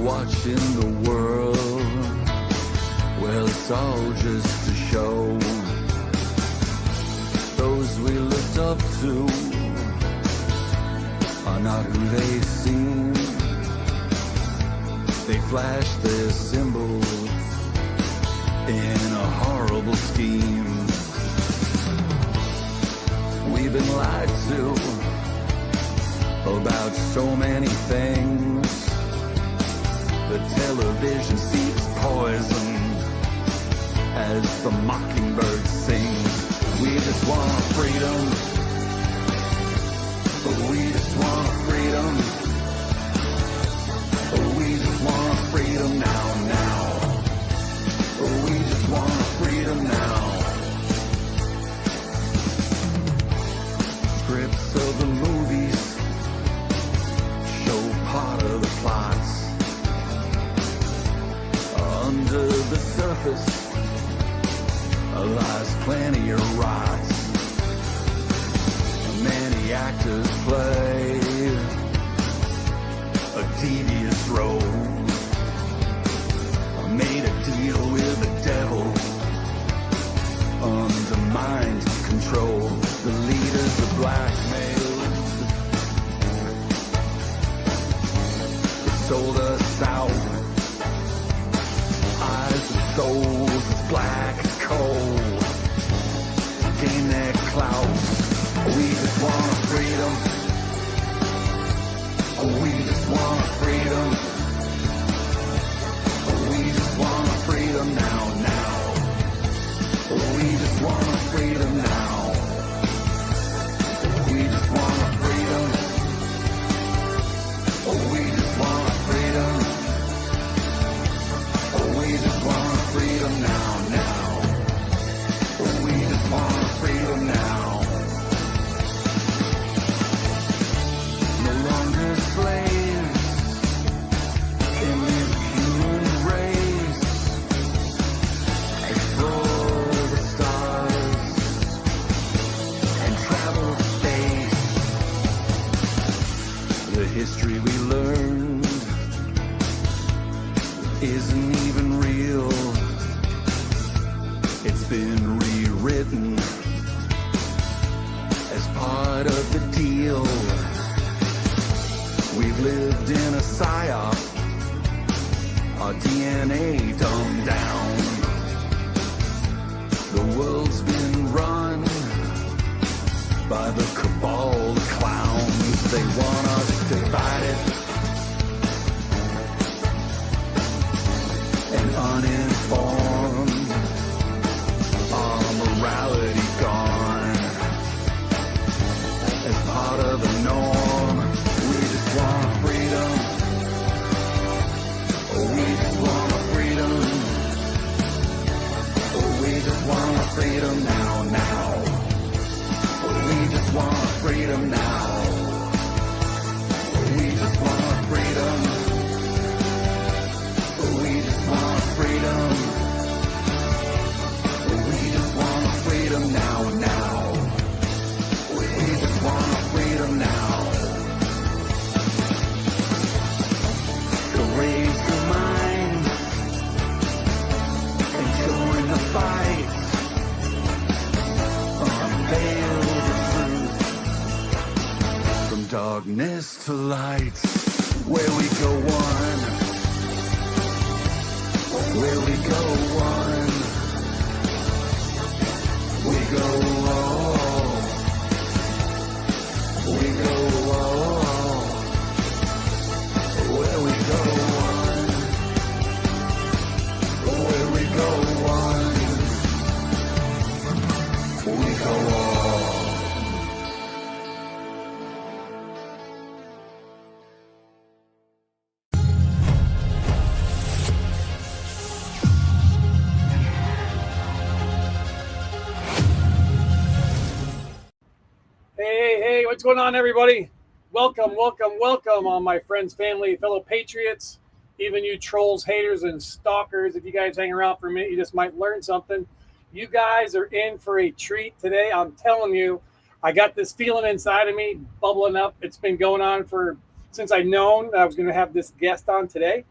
watching the world. Well, it's all just a show. Those we looked up to are not who they seem. They flash their symbols in a horrible scheme. We've been lied to about so many things. The television seeps poison as the mockingbird sings. We just want freedom. We just want freedom. We just want freedom now. We just want freedom now. Scripts of the movies show part of the plots. Under the surface lies plenty of rots. Many actors play a devious role. Made a deal with the devil under mind control. The leaders are blackmailed. They sold us out. Eyes and souls as black as coal. Gain their clout. We just want freedom. We just want freedom. We just want freedom now. We just want freedom now. We just want freedom. We just want freedom. We just want freedom now. We just want freedom now. No longer slaves in this human race. Explore the stars and travel space. The history we learned isn't even real. It's been rewritten as part of the deal. We've lived in a psyop, our DNA dumbed down. The world's been run by the cabal, the clowns. They want us divided and uninformed. Our morality gone as part of the norm. We just want freedom. We just want freedom. We just want freedom now. We just want freedom now. We just want freedom. We just want freedom. We just want freedom now. We just want freedom now. To raise your mind and join the fight. Unveil the truth from darkness to light. Where we go one. Where we go one. We go all. We go all. Where we go one. Where we go one. We go all. Hey, what's going on, everybody? Welcome, all my friends, family, fellow patriots, even you trolls, haters, and stalkers. If you guys hang around for a minute, you just might learn something. You guys are in for a treat today. I'm telling you, I got this feeling inside of me bubbling up. It's been going on since I known I was going to have this guest on today.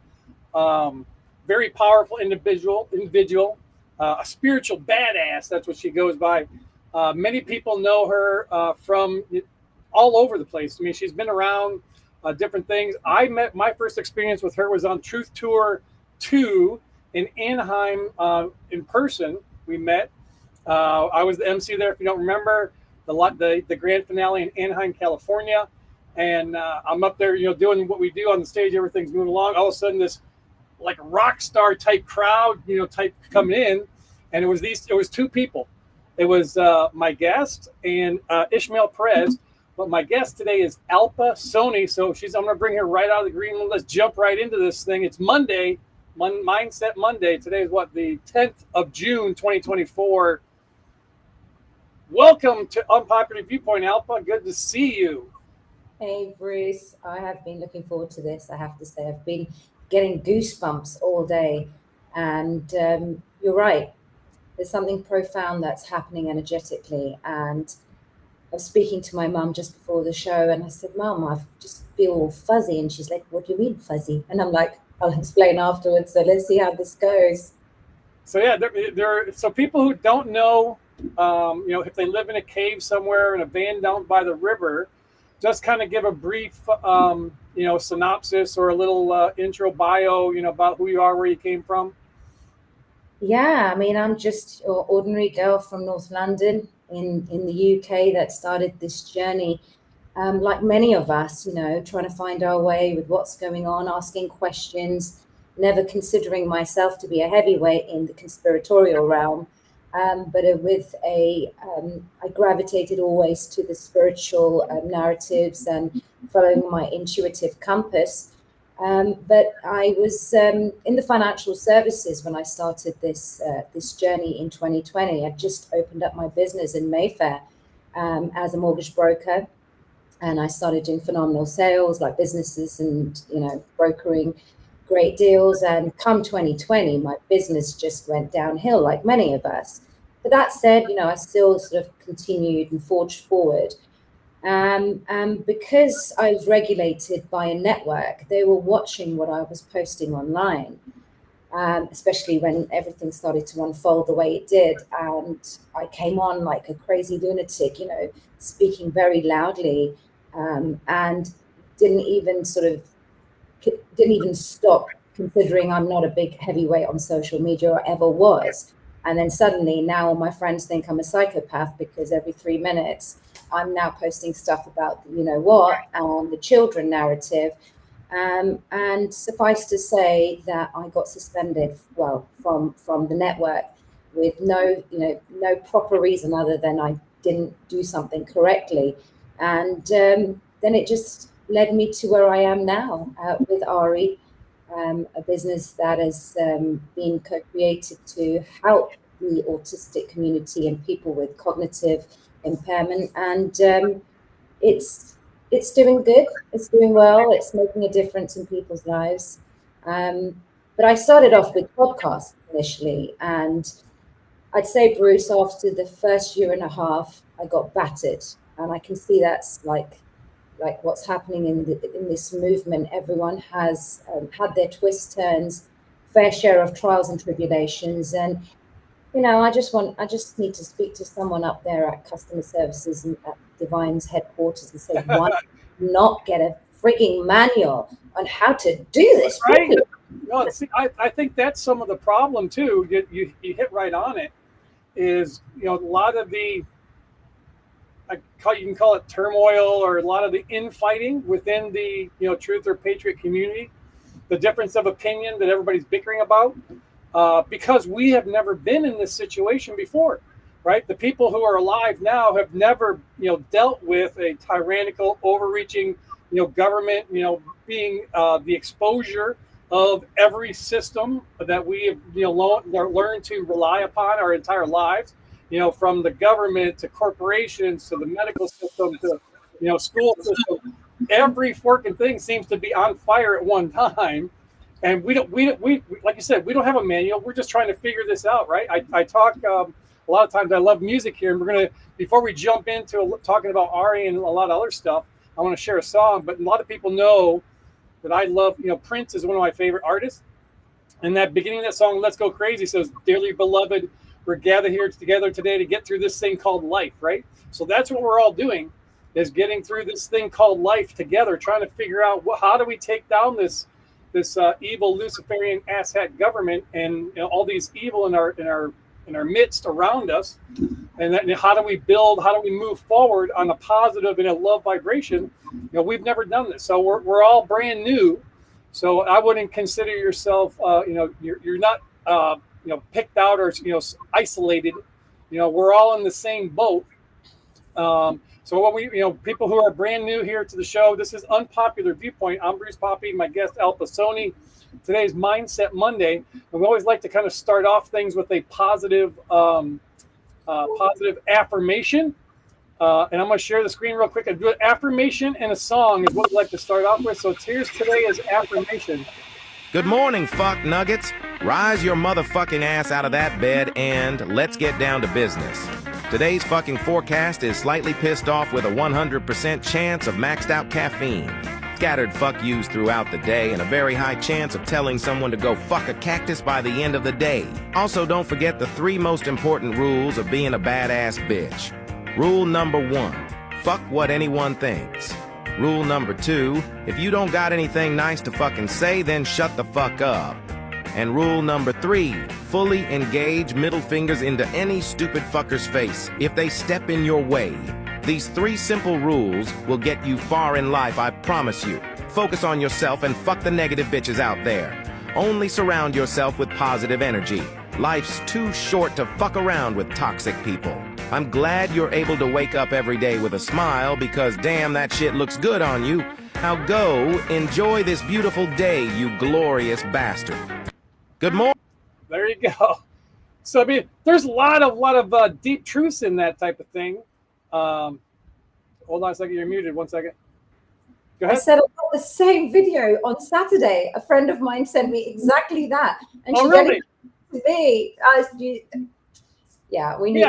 Very powerful individual, a spiritual badass. That's what she goes by. Many people know her from all over the place. I mean, she's been around different things. My first experience with her was on Truth Tour 2 in Anaheim in person. We met. I was the MC there, if you don't remember, the grand finale in Anaheim, California. And I'm up there, doing what we do on the stage. Everything's moving along. All of a sudden, this like rock star type crowd, type coming in, and it was two people. It was my guest and Ishmael Perez. But my guest today is Alpa Soni. So I'm going to bring her right out of the green room. Let's jump right into this thing. It's Monday, Mindset Monday. Today is the 10th of June, 2024. Welcome to Unpopular Viewpoint, Alpa. Good to see you. Hey, Bruce. I have been looking forward to this. I have to say, I've been getting goosebumps all day. And you're right. There's something profound that's happening energetically. And I was speaking to my mum just before the show, and I said, Mum, I just feel all fuzzy. And she's like, what do you mean fuzzy? And I'm like, I'll explain afterwards. So let's see how this goes. So yeah, so people who don't know, if they live in a cave somewhere in a van down by the river, just kind of give a brief, synopsis or a little intro bio, about who you are, where you came from. Yeah, I mean, I'm just an ordinary girl from North London in the UK that started this journey, like many of us, trying to find our way with what's going on, asking questions, never considering myself to be a heavyweight in the conspiratorial realm. But I gravitated always to the spiritual narratives and following my intuitive compass. But I was in the financial services when I started this journey in 2020. I just opened up my business in Mayfair as a mortgage broker, and I started doing phenomenal sales, like businesses and brokering great deals. And come 2020, my business just went downhill, like many of us. But that said, I still sort of continued and forged forward. Because I was regulated by a network, they were watching what I was posting online, especially when everything started to unfold the way it did. And I came on like a crazy lunatic, speaking very loudly, and didn't even stop considering I'm not a big heavyweight on social media or ever was. And then suddenly now all my friends think I'm a psychopath because every 3 minutes I'm now posting stuff about the children narrative. And suffice to say that I got suspended, from the network with no proper reason other than I didn't do something correctly. And then it just led me to where I am now with Ari, a business that has been co-created to help the autistic community and people with cognitive impairment. And it's doing good. It's doing well. It's making a difference in people's lives. But I started off with podcasts initially, and I'd say, Bruce, after the first year and a half, I got battered, and I can see that's like what's happening in this movement. Everyone has had their twists, turns, fair share of trials and tribulations, and I just need to speak to someone up there at customer services and at Divine's headquarters and say, why not get a frigging manual on how to do this? Right. No, see, I think that's some of the problem too. You hit right on it. Is a lot of the, you can call it turmoil, or a lot of the infighting within the truth or patriot community, the difference of opinion that everybody's bickering about, because we have never been in this situation before, right? The people who are alive now have never dealt with a tyrannical, overreaching government, being the exposure of every system that we have learned to rely upon our entire lives. From the government to corporations to the medical system to, school system, every forking thing seems to be on fire at one time. And we like you said, we don't have a manual. We're just trying to figure this out, right? I talk a lot of times. I love music here, and we're gonna, before we jump into talking about Ari and a lot of other stuff, I want to share a song. But a lot of people know that I love, Prince is one of my favorite artists. And that beginning of that song, Let's Go Crazy, says, dearly beloved, we're gathered here together today to get through this thing called life, right? So that's what we're all doing, is getting through this thing called life together, trying to figure out how do we take down this evil Luciferian asshat government and all these evil in our midst around us, and then how do we move forward on a positive and a love vibration? We've never done this, so we're all brand new. So I wouldn't consider yourself, you're not, picked out or isolated. We're all in the same boat. So what people who are brand new here to the show, this is Unpopular Viewpoint. I'm Bruce Poppy, my guest Alpa Soni. Today's Mindset Monday, and we always like to kind of start off things with a positive affirmation. And I'm going to share the screen real quick. I do an affirmation and a song is what we like to start off with. So here's today's affirmation. Good morning, fuck nuggets. Rise your motherfucking ass out of that bed and let's get down to business. Today's fucking forecast is slightly pissed off with a 100% chance of maxed out caffeine, scattered fuck yous throughout the day, and a very high chance of telling someone to go fuck a cactus by the end of the day. Also, don't forget the 3 most important rules of being a badass bitch. Rule number 1, fuck what anyone thinks. Rule number 2, if you don't got anything nice to fucking say, then shut the fuck up. And rule number 3, fully engage middle fingers into any stupid fucker's face if they step in your way. These 3 simple rules will get you far in life, I promise you. Focus on yourself and fuck the negative bitches out there. Only surround yourself with positive energy. Life's too short to fuck around with toxic people. I'm glad you're able to wake up every day with a smile because damn, that shit looks good on you. Now go, enjoy this beautiful day, you glorious bastard. Good morning. There you go. So, I mean, there's a lot of deep truths in that type of thing. Hold on a second. You're muted. 1 second. Go ahead. I said I got the same video on Saturday. A friend of mine sent me exactly that. And she really? To me. Yeah, we need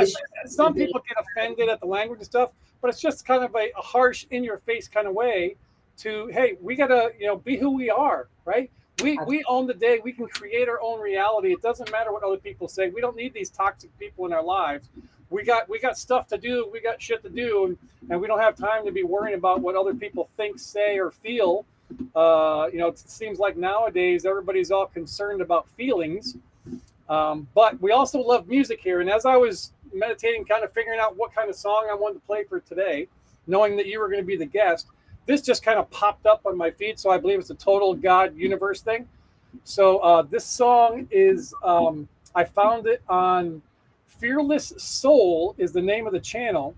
some people get offended at the language and stuff, but it's just kind of a harsh, in-your-face kind of way to, hey, we got to, be who we are, right? We own the day. We can create our own reality. It doesn't matter what other people say. We don't need these toxic people in our lives. We got stuff to do. We got shit to do, and we don't have time to be worrying about what other people think, say, or feel. It seems like nowadays everybody's all concerned about feelings. But we also love music here. And as I was meditating, kind of figuring out what kind of song I wanted to play for today, knowing that you were going to be the guest, this just kind of popped up on my feed. So I believe it's a total God universe thing. So this song is, I found it on Fearless Soul is the name of the channel.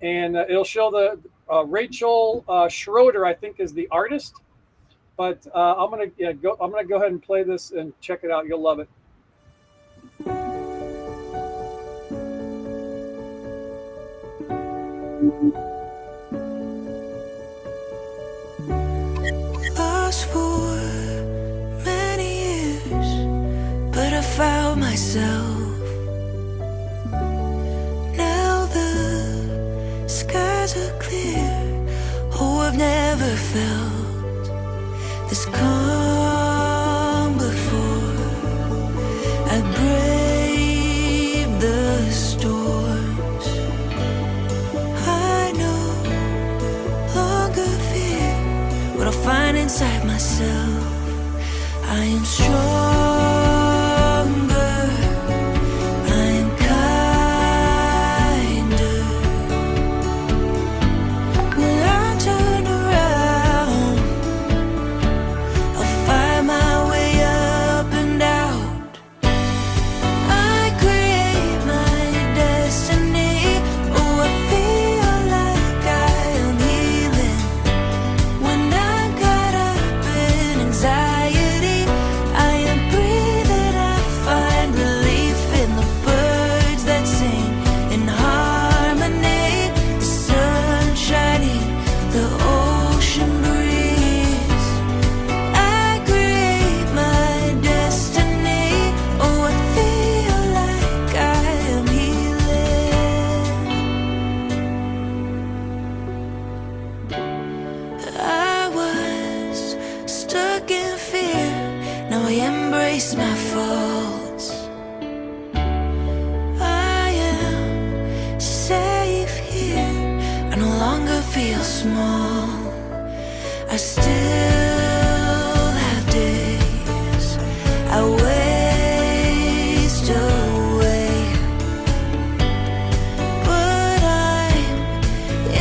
And it'll show the Rachel Schroeder, I think, is the artist. But I'm going to go ahead and play this and check it out. You'll love it. Lost for many years, but I found myself. Now the skies are clear. Oh, I've never felt this calm before. I brave the storms. I no longer fear what I'll find inside myself. I am stronger. I am kinder. When I turn around, I'll find my way up and out. I create my destiny. Oh, I feel like I am healing. When I'm caught up in anxiety, I I embrace my faults. I am safe here. I no longer feel small. I still have days I waste away, but I'm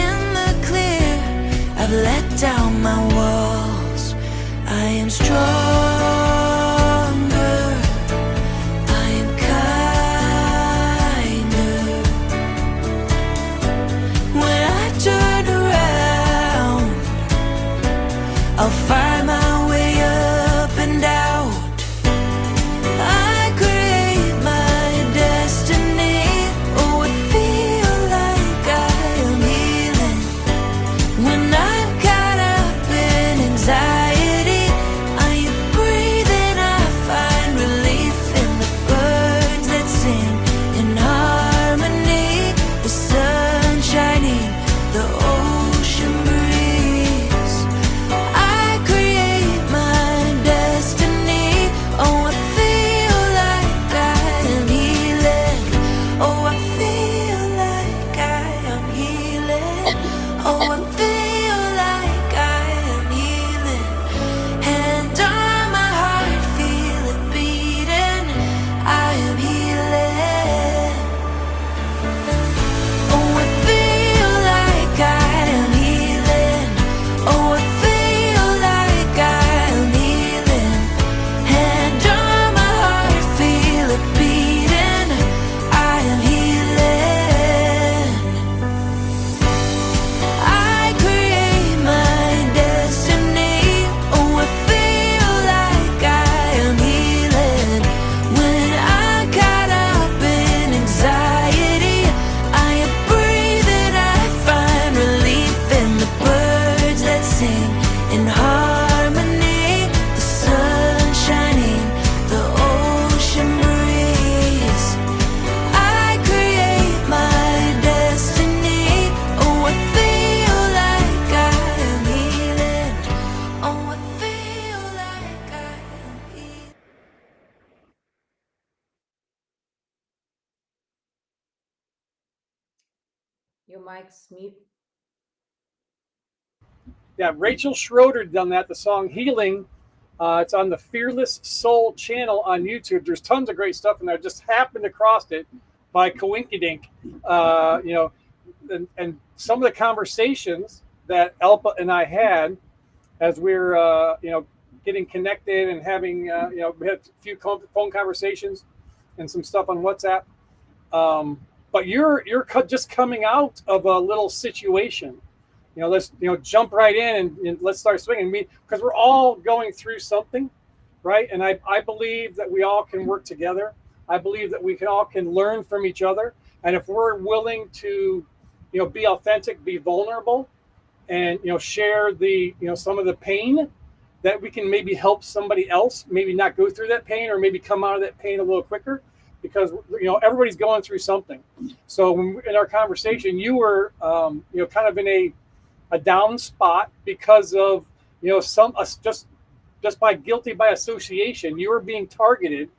in the clear. I've let down my walls. I am stronger, I am kinder. When I turn around, I'll find my way up and out. I create my destiny. Oh, I feel like I am healing. When I'm caught up in anxiety, I am breathing. I find relief in the birds that sing in harmony. The sun shining, the ocean breeze. I create my destiny. Oh, I feel like I am healing. Oh, I feel like I am healing. Oh, I feel like I am healing. Hand on my heart, feel it beating. I am healing. Oh, I feel like I am healing. Oh, I feel like I am healing. Hand on my heart, feel it beating. I am healing. I create my destiny. Oh, I feel like I am healing. When I'm caught up in anxiety, I am breathing. I find relief in the birds that sing in harmony. The sun shining, the ocean breeze. I create my destiny. Oh, I feel like I am healing. Oh, I feel like I am healing. Your mic's mute. Yeah, Rachel Schroeder done that. The song "Healing." It's on the Fearless Soul channel on YouTube. There's tons of great stuff in there. Just happened across it by coinkydink. And some of the conversations that Alpa and I had as we were, getting connected and having, we had a few phone conversations and some stuff on WhatsApp. But you're just coming out of a little situation. Let's jump right in and let's start swinging. Because we're all going through something, right? And I believe that we all can work together. I believe that we all can learn from each other. And if we're willing to, be authentic, be vulnerable, and share the some of the pain, that we can maybe help somebody else maybe not go through that pain, or maybe come out of that pain a little quicker, because everybody's going through something. So in our conversation, you were kind of in a down spot because of just by guilty by association. You were being targeted,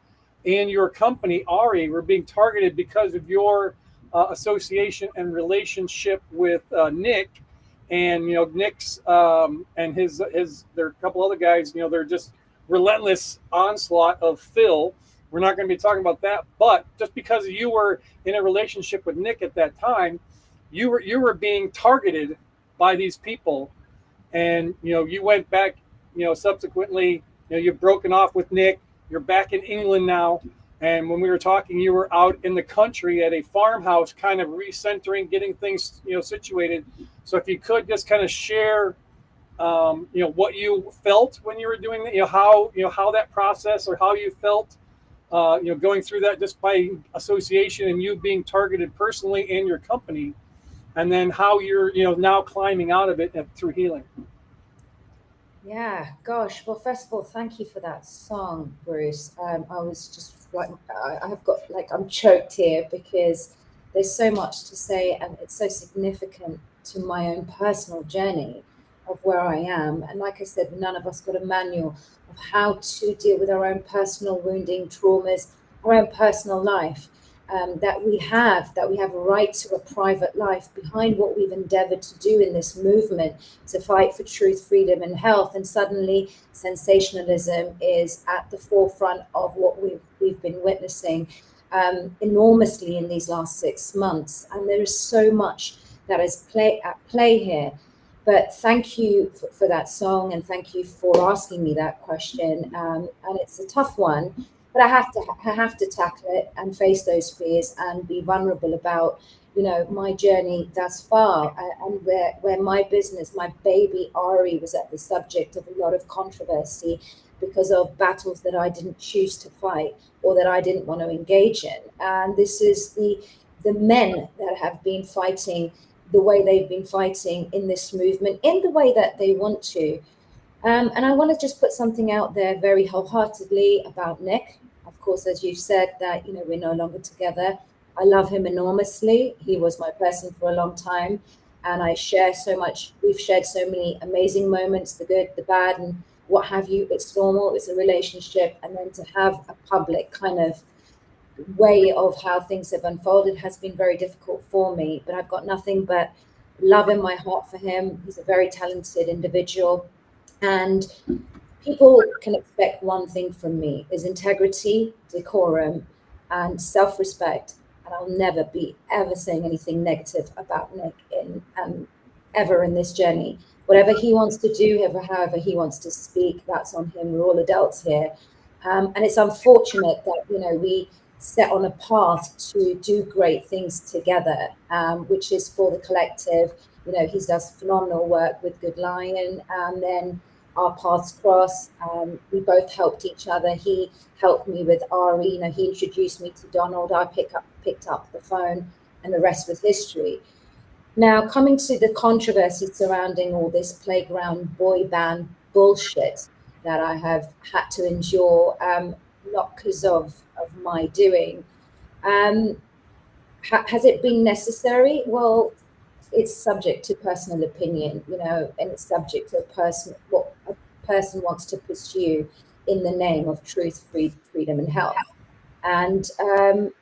and your company Ari were being targeted because of your association and relationship with Nick. And Nick's and his there are a couple other guys, they're just relentless onslaught of Phil. We're not going to be talking about that, but just because you were in a relationship with Nick at that time, you were being targeted by these people. And you went back, subsequently, you've broken off with Nick. You're back in England now. And when we were talking, you were out in the country at a farmhouse, kind of recentering, getting things situated. So if you could just kind of share what you felt when you were doing that, how that process, or how you felt going through that just by association, and you being targeted personally and your company, and then how you're now climbing out of it through healing. Yeah, gosh. Well, first of all, thank you for that song, Bruce. I was just like, I'm choked here because there's so much to say, and it's so significant to my own personal journey of where I am. And like I said, none of us got a manual of how to deal with our own personal wounding, traumas, our own personal life. That we have a right to a private life behind what we've endeavored to do in this movement to fight for truth, freedom, and health. And suddenly sensationalism is at the forefront of what we've been witnessing enormously in these last 6 months. And there is so much that is at play here. But thank you for that song, and thank you for asking me that question. And it's a tough one, but I have to tackle it and face those fears and be vulnerable about, you know, my journey thus far, and where my business, my baby Ari, was at the subject of a lot of controversy because of battles that I didn't choose to fight or that I didn't want to engage in. And this is the men that have been fighting the way they've been fighting in this movement, in the way that they want to. And I want to just put something out there very wholeheartedly about Nick. Of course, as you've said, that, you know, we're no longer together. I love him enormously. He was my person for a long time. And I share so much. We've shared so many amazing moments, the good, the bad, and what have you. It's normal. It's a relationship. And then to have a public kind of way of how things have unfolded has been very difficult for me, but I've got nothing but love in my heart for him. He's a very talented individual, and people can expect one thing from me is integrity, decorum, and self-respect. And I'll never be ever saying anything negative about Nick ever in this journey. Whatever he wants to do, however he wants to speak, that's on him. We're all adults here. And it's unfortunate that, you know, we set on a path to do great things together, which is for the collective. You know, he does phenomenal work with Good Lion, and then our paths cross. We both helped each other. He helped me with Ari. You know, he introduced me to Donald. I picked up the phone, and the rest was history. Now, coming to the controversy surrounding all this playground boy band bullshit that I have had to endure, not because of my doing. Has it been necessary? Well, it's subject to personal opinion, you know, and it's subject to what a person wants to pursue in the name of truth, freedom, and health. And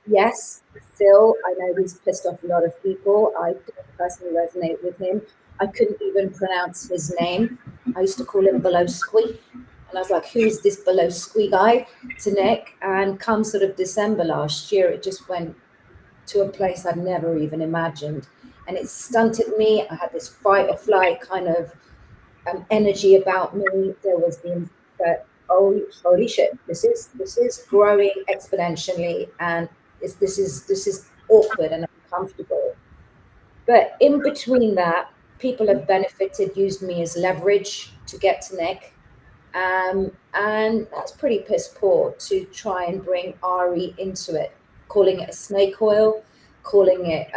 yes, Phil, I know he's pissed off a lot of people. I don't personally resonate with him. I couldn't even pronounce his name. I used to call him Below Squee. And I was like, who is this Below Squee guy, to Nick? And come sort of December last year, it just went to a place I'd never even imagined. And it stunted me. I had this fight or flight kind of energy about me. There was oh, holy shit, this is growing exponentially, and this is awkward and uncomfortable. But in between that, people have benefited, used me as leverage to get to Nick. And that's pretty piss poor to try and bring Ari into it, calling it a snake oil, calling it,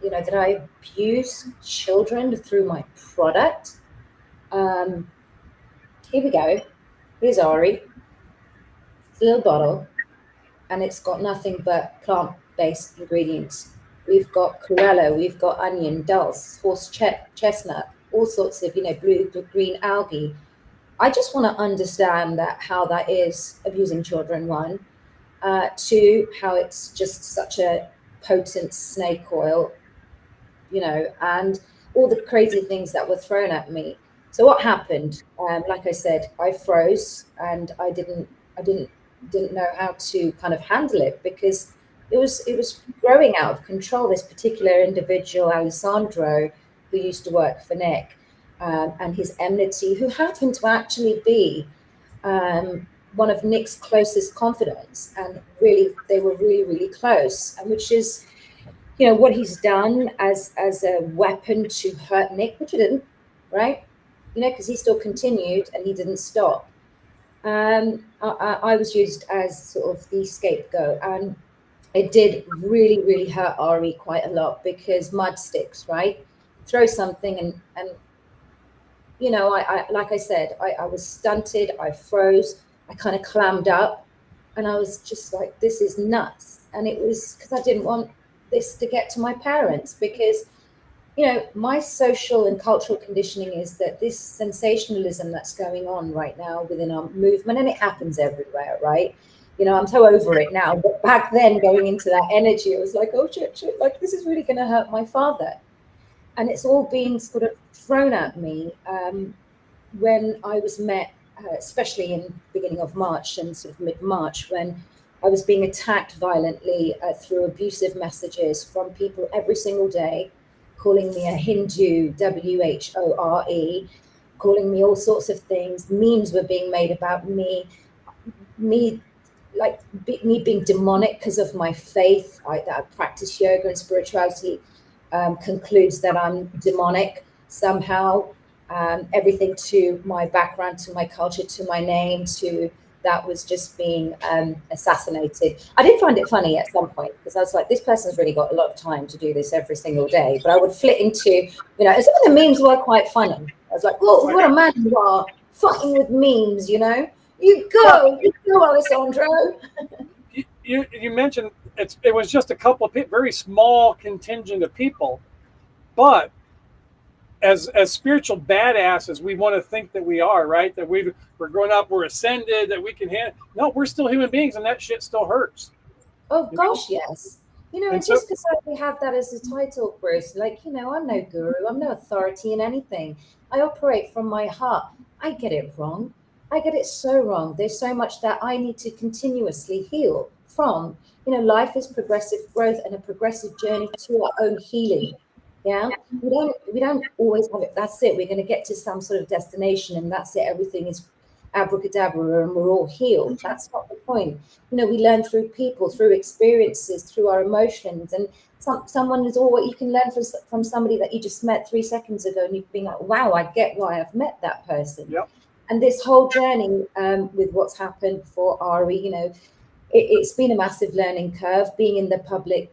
you know, that I abuse children through my product. Here we go. Here's Ari. It's a little bottle, and it's got nothing but plant-based ingredients. We've got chlorella, we've got onion, dulse, horse chestnut, all sorts of, you know, blue, green algae. I just want to understand that how that is abusing children, one. Two, how it's just such a potent snake oil, you know, and all the crazy things that were thrown at me. So what happened? Like I said, I froze, and I didn't know how to kind of handle it, because it was growing out of control. This particular individual, Alessandro, who used to work for Nick, and his enmity, who happened to actually be one of Nick's closest confidants, and really they were really close, and which is, you know, what he's done as a weapon to hurt Nick, which he didn't, right? You know, because he still continued and he didn't stop. I was used as sort of the scapegoat, and it did really hurt Ari quite a lot, because mud sticks, right? Throw something and you know, I like I said, I was stunted, I froze, I kind of clammed up, and I was just like, this is nuts. And it was because I didn't want this to get to my parents, because my social and cultural conditioning is that this sensationalism that's going on right now within our movement, and it happens everywhere, right? I'm so over it now, but back then going into that energy, it was like, oh shit, like this is really going to hurt my father. And it's all being sort of thrown at me when I was met, especially in the beginning of March and sort of mid-March, when I was being attacked violently through abusive messages from people every single day, calling me a Hindu, WHORE, calling me all sorts of things. Memes were being made about me being demonic because of my faith. That I practice yoga and spirituality concludes that I'm demonic somehow. Everything to my background, to my culture, to my name, to that was just being assassinated. I did find it funny at some point because I was like, this person's really got a lot of time to do this every single day. But I would flit into, some of the memes were quite funny. I was like, whoa, what a man you are, fucking with memes, You go, Alessandro. You mentioned it was just a couple of very small contingent of people, but as spiritual badasses, we want to think that we are, right? That we're growing up, we're ascended, that we can handle. No, we're still human beings, and that shit still hurts. Oh gosh, yes. And just because we have that as a title, Bruce, I'm no guru, I'm no authority in anything. I operate from my heart. I get it wrong. I get it so wrong. There's so much that I need to continuously heal from. Life is progressive growth and a progressive journey to our own healing. Yeah, we don't always have it. That's it. We're going to get to some sort of destination, and that's it. Everything is abracadabra, and we're all healed. That's not the point. We learn through people, through experiences, through our emotions, and someone is all what you can learn from somebody that you just met 3 seconds ago, and you've been like, wow, I get why I've met that person. Yep. And this whole journey with what's happened for Ari, it's been a massive learning curve. Being in the public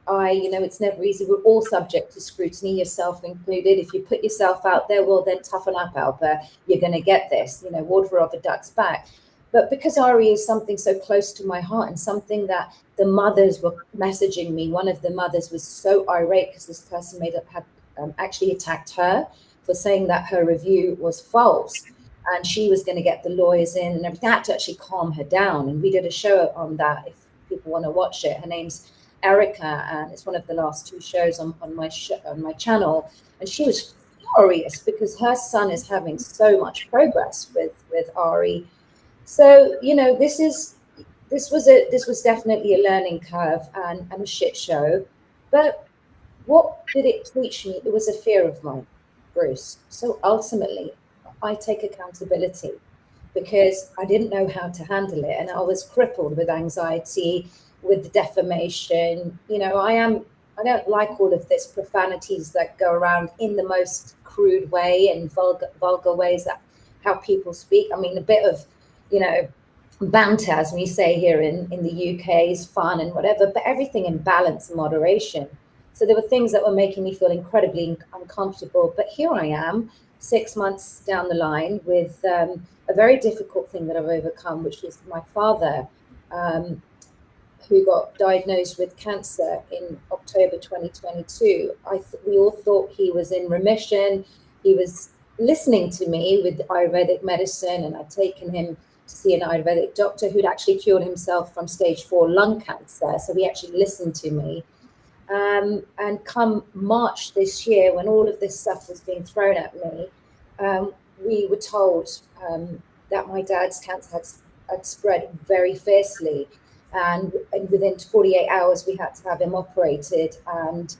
eye, it's never easy. We're all subject to scrutiny, yourself included. If you put yourself out there, well, then toughen up, Alpa. You're going to get this, water off a duck's back. But because Ari is something so close to my heart and something that the mothers were messaging me, one of the mothers was so irate because this person had actually attacked her for saying that her review was false. And she was going to get the lawyers in and everything. I had to actually calm her down. And we did a show on that if people want to watch it. Her name's Erica, and it's one of the last 2 shows on my channel. And she was furious because her son is having so much progress with Ari. So, this was definitely a learning curve and a shit show. But what did it teach me? It was a fear of mine, Bruce. So ultimately, I take accountability because I didn't know how to handle it, and I was crippled with anxiety, with the defamation. I don't like all of this profanities that go around in the most crude way and vulgar ways that how people speak. I mean, a bit of banter, as we say here in the UK, is fun and whatever, but everything in balance and moderation. So there were things that were making me feel incredibly uncomfortable, but here I am 6 months down the line with a very difficult thing that I've overcome, which is my father, who got diagnosed with cancer in October 2022. We all thought he was in remission. He was listening to me with Ayurvedic medicine, and I'd taken him to see an Ayurvedic doctor who'd actually cured himself from stage 4 lung cancer. So he actually listened to me. And come March this year, when all of this stuff was being thrown at me, we were told that my dad's cancer had spread very fiercely. And within 48 hours, we had to have him operated. And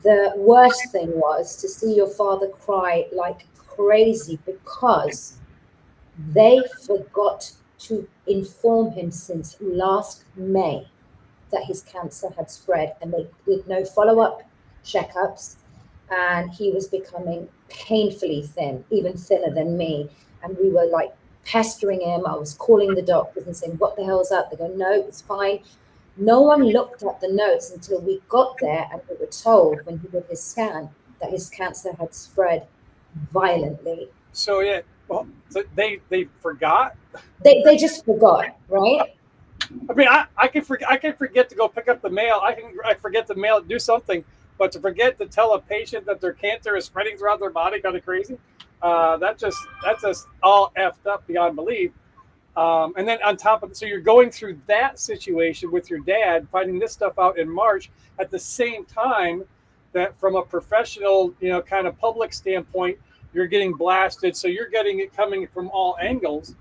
the worst thing was to see your father cry like crazy because they forgot to inform him since last May that his cancer had spread, and they did no follow-up checkups, and he was becoming painfully thin, even thinner than me. And we were like pestering him. I was calling the doctors and saying, what the hell's up? They go, no, it's fine. No one looked at the notes until we got there, and we were told when he did his scan that his cancer had spread violently. So yeah, well, so they forgot. They just forgot, right? I mean, I can forget to go pick up the mail. I forget to mail, do something. But to forget to tell a patient that their cancer is spreading throughout their body, kind of crazy. That's just all effed up beyond belief. And then on top of it, so you're going through that situation with your dad, finding this stuff out in March at the same time that from a professional, kind of public standpoint, you're getting blasted. So you're getting it coming from all angles.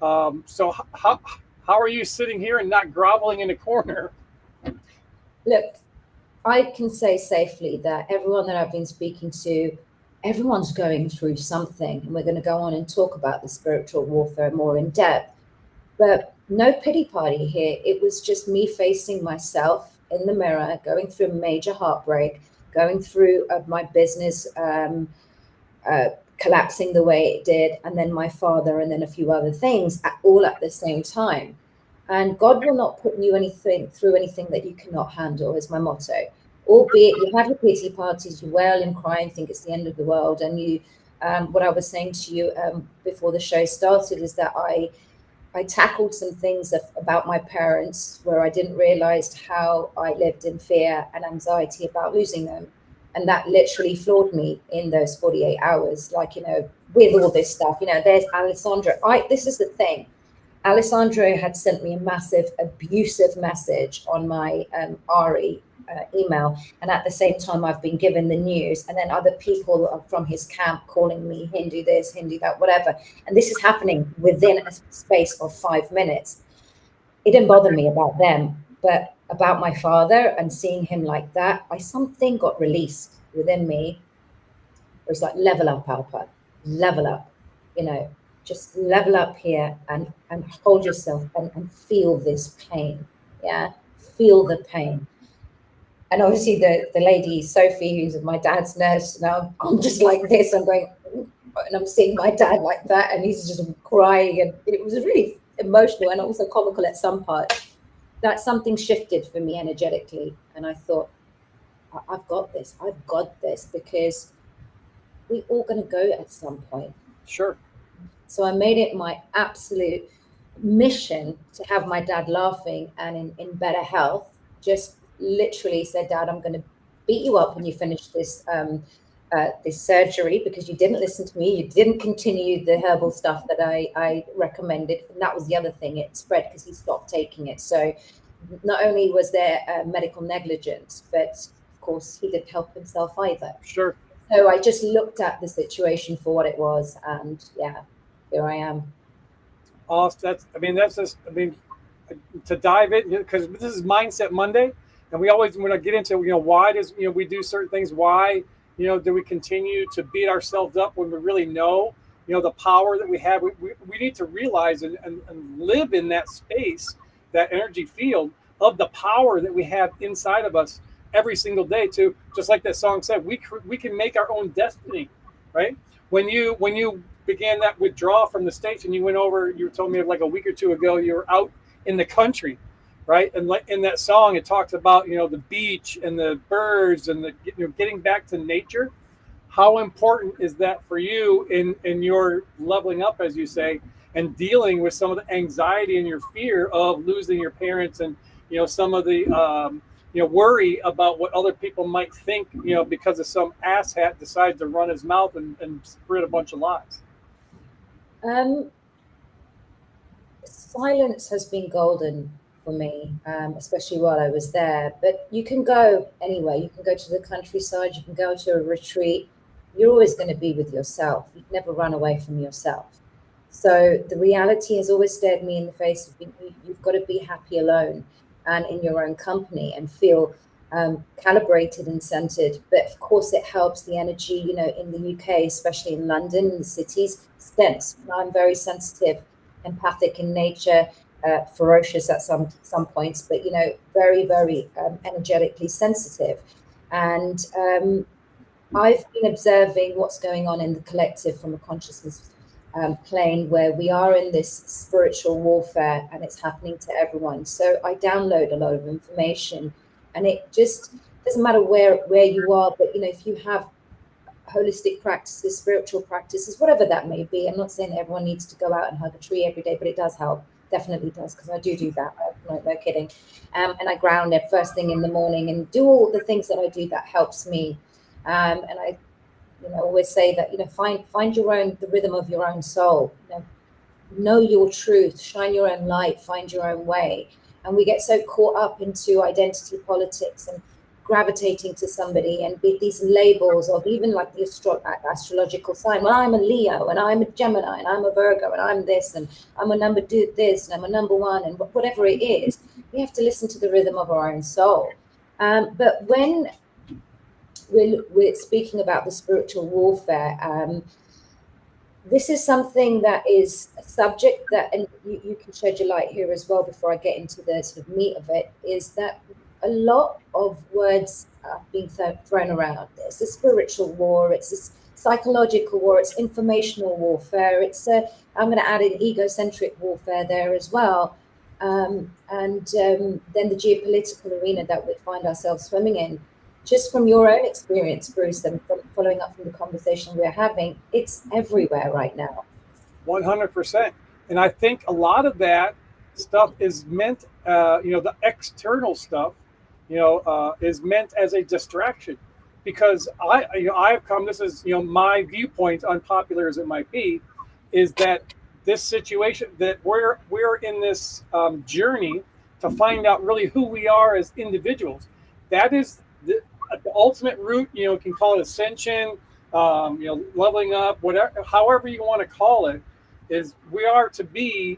So how are you sitting here and not groveling in a corner? Look, I can say safely that everyone that I've been speaking to, everyone's going through something, and we're going to go on and talk about the spiritual warfare more in depth. But no pity party here. It was just me facing myself in the mirror, going through a major heartbreak, going through my business collapsing the way it did, and then my father, and then a few other things all at the same time. And God will not put you through anything that you cannot handle, is my motto. Albeit you have your pity parties, you wail and cry and think it's the end of the world. And you, what I was saying to you before the show started is that I tackled some things about my parents where I didn't realize how I lived in fear and anxiety about losing them. And that literally floored me in those 48 hours, with all this stuff. There's Alessandro. This is the thing. Alessandro had sent me a massive abusive message on my RE email. And at the same time, I've been given the news. And then other people from his camp calling me Hindu this, Hindu that, whatever. And this is happening within a space of 5 minutes. It didn't bother me about them, but about my father and seeing him like that, something got released within me. It was like, level up, Alpa, level up, just level up here and hold yourself and feel this pain. Yeah, feel the pain. And obviously the lady, Sophie, who's my dad's nurse, now I'm just like this, I'm going, and I'm seeing my dad like that, and he's just crying. And it was really emotional and also comical at some part. That something shifted for me energetically. And I thought, I've got this, because we're all going to go at some point. Sure. So I made it my absolute mission to have my dad laughing and in better health. Just literally said, Dad, I'm going to beat you up when you finish this this surgery, because you didn't listen to me. You didn't continue the herbal stuff that I recommended. And that was the other thing. It spread because he stopped taking it. So not only was there medical negligence, but of course he didn't help himself either. Sure. So I just looked at the situation for what it was, and yeah, here I am. Awesome. To dive in, because this is Mindset Monday, and we always want to get into, why does, we do certain things? Why, do we continue to beat ourselves up when we really know, the power that we have? We need to realize and live in that space, that energy field of the power that we have inside of us every single day, to, just like that song said, we can make our own destiny, right? When you began that withdrawal from the States and you went over, you told me like a week or two ago, you were out in the country, right? And like in that song, it talks about, the beach and the birds and the, getting back to nature. How important is that for you in your leveling up, as you say, and dealing with some of the anxiety and your fear of losing your parents, and, some of the, worry about what other people might think, because of some asshat decides to run his mouth and spread a bunch of lies? Silence has been golden for me, especially while I was there. But you can go anywhere. You can go to the countryside. You can go to a retreat. You're always going to be with yourself. You can never run away from yourself. So the reality has always stared me in the face. You've got to be happy alone and in your own company and feel calibrated and centered. But of course, it helps the energy, in the UK, especially in London, in the cities, dense. I'm very sensitive, empathic in nature, ferocious at some points, but very, very energetically sensitive. And I've been observing what's going on in the collective from a consciousness plane, where we are in this spiritual warfare, and it's happening to everyone. So I download a lot of information, and it just doesn't matter where you are, but if you have holistic practices, spiritual practices, whatever that may be. I'm not saying that everyone needs to go out and hug a tree every day, but it does help. Definitely does, because I do that. no kidding. And I ground it first thing in the morning and do all the things that I do that helps me. And I, always say that, find the rhythm of your own soul, know your truth, shine your own light, find your own way. And we get so caught up into identity politics and gravitating to somebody and be these labels of even like the astrological sign. Well, I'm a Leo and I'm a Gemini and I'm a Virgo and I'm this and I'm a number this and I'm a number one and whatever it is, we have to listen to the rhythm of our own soul. But when we're speaking about the spiritual warfare, this is something that is a subject that, and you can shed your light here as well before I get into the sort of meat of it, is that a lot of words are being thrown around. It's a spiritual war, it's this psychological war, it's informational warfare, I'm going to add in egocentric warfare there as well. And then the geopolitical arena that we find ourselves swimming in. Just from your own experience, Bruce, and from following up from the conversation we're having, it's everywhere right now. 100%. And I think a lot of that stuff is meant, the external stuff, is meant as a distraction. Because I've come, this is, my viewpoint, unpopular as it might be, is that this situation, that we're in this journey to find out really who we are as individuals. That is the ultimate route, you can call it ascension, leveling up, whatever, however you want to call it, is we are to be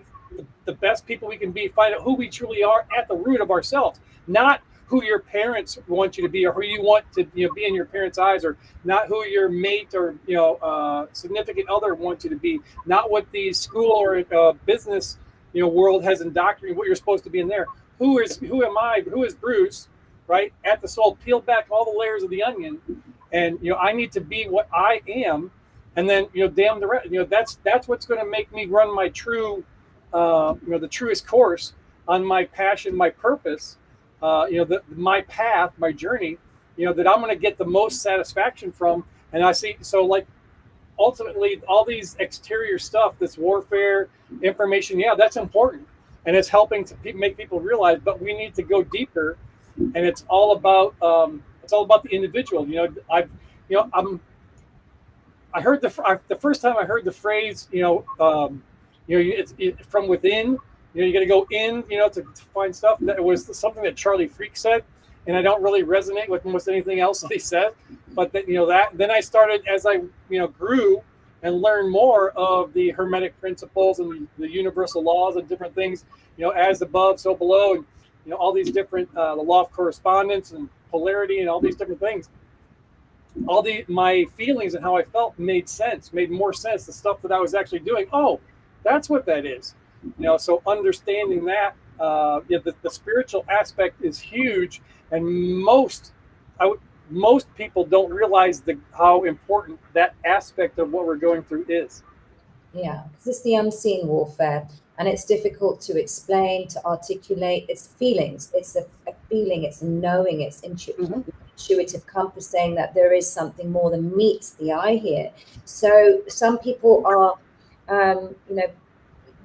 the best people we can be, find out who we truly are at the root of ourselves, not who your parents want you to be or who you want to be in your parents' eyes, or not who your mate or significant other wants you to be, not what the school or business world has indoctrinated what you're supposed to be in there. Who am I? Who is Bruce? Right at the soul, peel back all the layers of the onion, and I need to be what I am, and then damn the rest. That's what's going to make me run my true, the truest course on my passion, my purpose, my path, my journey, that I'm going to get the most satisfaction from. And I see, so like ultimately, all these exterior stuff, this warfare, information, that's important, and it's helping to make people realize. But we need to go deeper. And it's all about the individual. I heard the first time I heard the phrase, it's from within. You got to go in, to find stuff. That was something that Charlie Freak said, and I don't really resonate with almost anything else that he said. But that then I started, as I grew and learned more of the Hermetic principles and the universal laws and different things. As above, so below, and all these different, the law of correspondence and polarity and all these different things. My feelings and how I felt made more sense. The stuff that I was actually doing. Oh, that's what that is. So understanding that, the spiritual aspect is huge, and most people don't realize how important that aspect of what we're going through is. Yeah, because it's the unseen warfare. And it's difficult to explain, to articulate. It's feelings. It's a feeling. It's a knowing. It's intuitive compass saying that there is something more than meets the eye here. So some people are,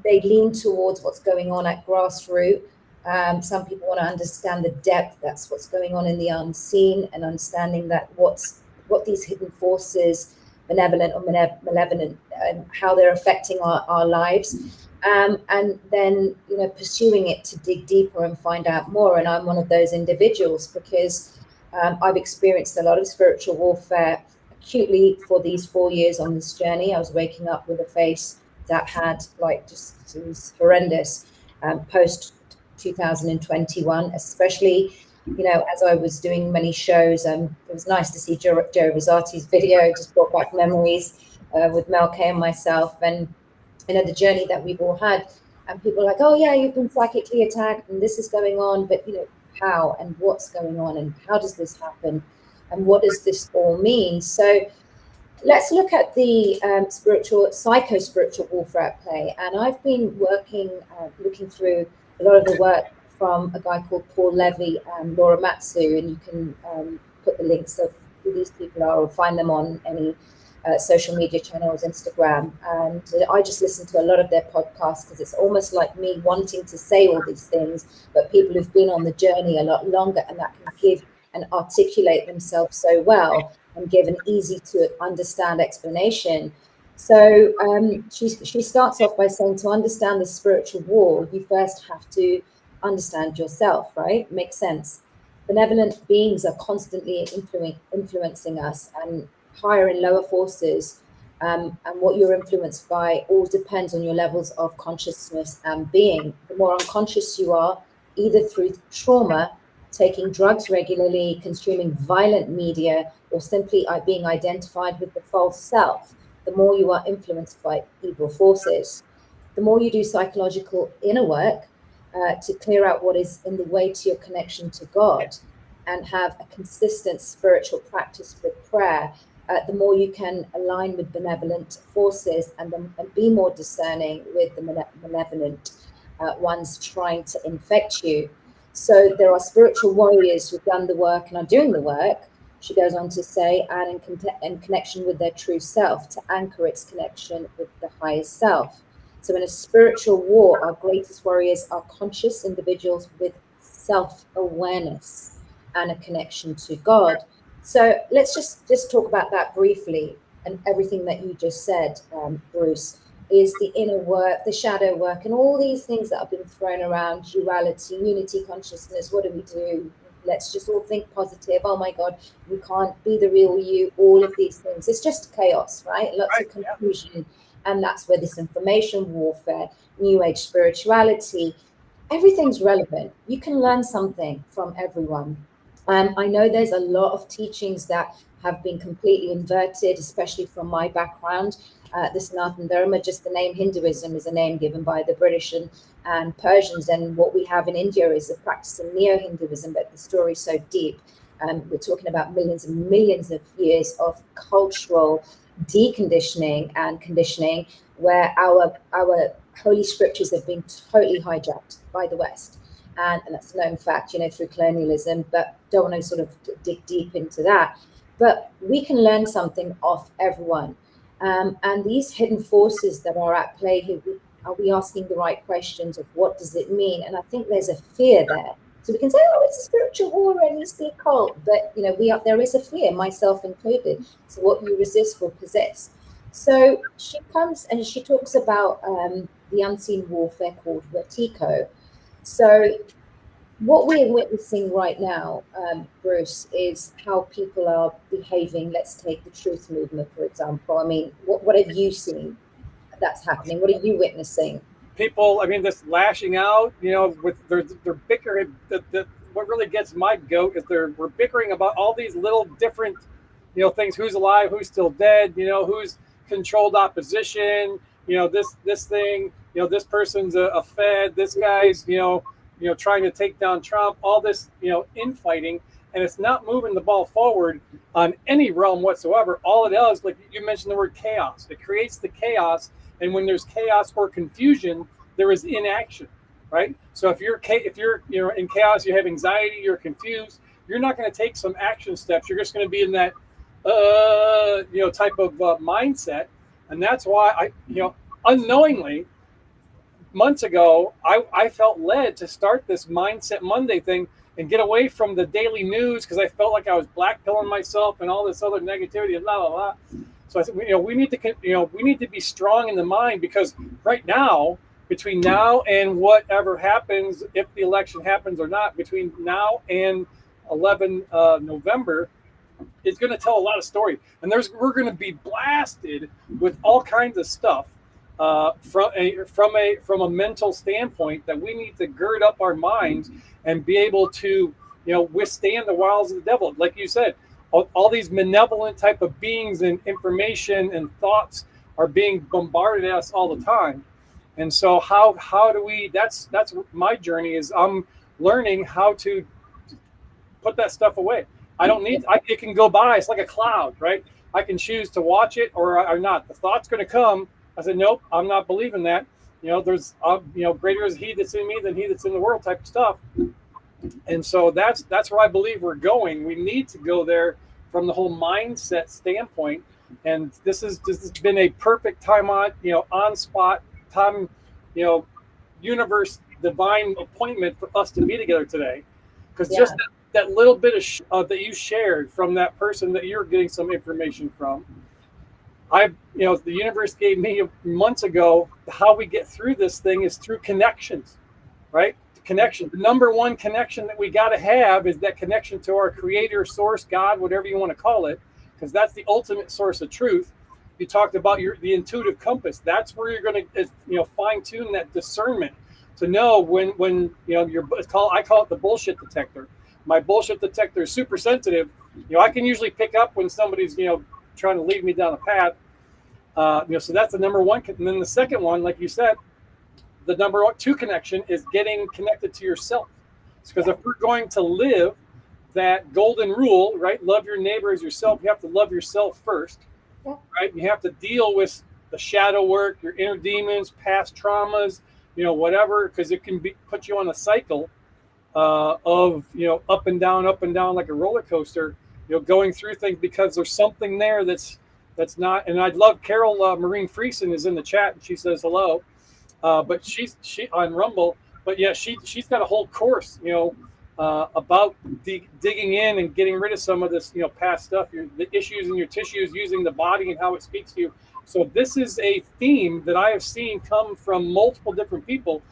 they lean towards what's going on at grassroots. Some people want to understand the depth. That's what's going on in the unseen, and understanding that what these hidden forces, benevolent or malevolent, and how they're affecting our lives. And then, pursuing it to dig deeper and find out more. And I'm one of those individuals because I've experienced a lot of spiritual warfare acutely for these 4 years on this journey. I was waking up with a face that had it was horrendous post 2021, especially, as I was doing many shows. It was nice to see Joe Rosati's video, just brought back memories with Mel K and myself. And the journey that we've all had, and people are like, oh yeah, you've been psychically attacked and this is going on, but how and what's going on and how does this happen and what does this all mean? So let's look at the psycho-spiritual warfare at play. And I've been looking through a lot of the work from a guy called Paul Levy and Laura Matsu, and you can put the links of who these people are or find them on any social media channels, Instagram, and I just listen to a lot of their podcasts because it's almost like me wanting to say all these things, but people who've been on the journey a lot longer and that can give and articulate themselves so well and give an easy to understand explanation. So she starts off by saying, to understand the spiritual war, you first have to understand yourself, right? Makes sense. Benevolent beings are constantly influencing us, and higher and lower forces, and what you're influenced by all depends on your levels of consciousness and being. The more unconscious you are, either through trauma, taking drugs regularly, consuming violent media, or simply being identified with the false self, the more you are influenced by evil forces. The more you do psychological inner work to clear out what is in the way to your connection to God and have a consistent spiritual practice with prayer, the more you can align with benevolent forces and be more discerning with the malevolent ones trying to infect you. So there are spiritual warriors who've done the work and are doing the work, she goes on to say, and in connection with their true self, to anchor its connection with the highest self. So in a spiritual war, our greatest warriors are conscious individuals with self-awareness and a connection to God. So let's just talk about that briefly, and everything that you just said, Bruce, is the inner work, the shadow work, and all these things that have been thrown around: duality, unity consciousness. What do? Let's just all think positive. Oh my God, you can't be the real you. All of these things. It's just chaos, right? Lots of confusion. Yeah. And that's where this information warfare, new age spirituality, everything's relevant. You can learn something from everyone. I know there's a lot of teachings that have been completely inverted, especially from my background. The Sanatana Dharma, just the name Hinduism is a name given by the British and Persians. And what we have in India is a practice of neo-Hinduism, but the story is so deep. We're talking about millions and millions of years of cultural deconditioning and conditioning, where our holy scriptures have been totally hijacked by the West. And that's a known fact, through colonialism, but don't want to sort of dig deep into that. But we can learn something off everyone. And these hidden forces that are at play here, are we asking the right questions of what does it mean? And I think there's a fear there. So we can say, oh, it's a spiritual war and it's the occult. But, there is a fear, myself included. So what you resist will possess. So she comes and she talks about the unseen warfare called vertigo. So what we're witnessing right now, Bruce, is how people are behaving. Let's take the truth movement, for example. I mean, what have you seen that's happening? What are you witnessing? People, this lashing out, with they're bickering. What really gets my goat is we're bickering about all these little different, things. Who's alive? Who's still dead? Who's controlled opposition? This thing. This person's a Fed. This guy's, trying to take down Trump. All this, infighting, and it's not moving the ball forward on any realm whatsoever. All it does, like you mentioned the word chaos. It creates the chaos. And when there's chaos or confusion, there is inaction, right? So if you're in chaos, you have anxiety, you're confused, you're not going to take some action steps. You're just going to be in that type of mindset. And that's why unknowingly, months ago, I felt led to start this Mindset Monday thing and get away from the daily news, because I felt like I was blackpilling myself and all this other negativity and blah blah blah. So I said, we need to be strong in the mind, because right now, between now and whatever happens, if the election happens or not, between now and 11 November, it's going to tell a lot of story. And we're going to be blasted with all kinds of stuff from a mental standpoint, that we need to gird up our minds and be able to withstand the wiles of the devil. Like you said, all these malevolent type of beings and information and thoughts are being bombarded at us all the time. And so how do we, that's my journey, is I'm learning how to put that stuff away. It can go by. It's like a cloud, right? I can choose to watch it or not. The thought's going to come. I said, nope, I'm not believing that. There's, greater is he that's in me than he that's in the world type of stuff. And so that's where I believe we're going. We need to go there from the whole mindset standpoint. And this has been a perfect time on spot time, universe divine appointment for us to be together today, because just that little bit that you shared from that person that you're getting some information from, the universe gave me months ago. How we get through this thing is through connections, right? Connection. The number one connection that we got to have is that connection to our creator, source, God, whatever you want to call it, because that's the ultimate source of truth. You talked about the intuitive compass. That's where you're going to fine tune that discernment to know when I call it the bullshit detector. My bullshit detector is super sensitive. I can usually pick up when somebody's trying to lead me down a path. So that's the number one. And then the second one, like you said, the number two connection is getting connected to yourself. Because if we're going to live that golden rule, right? Love your neighbor as yourself. You have to love yourself first, right? You have to deal with the shadow work, your inner demons, past traumas, whatever, because it can put you on a cycle of up and down like a roller coaster. Going through things because there's something there that's not. And I'd love Carol Marine Friesen is in the chat and she says hello. But she on Rumble, but yeah, she's got a whole course, about digging in and getting rid of some of this, past stuff, the issues in your tissues, using the body and how it speaks to you. So this is a theme that I have seen come from multiple different people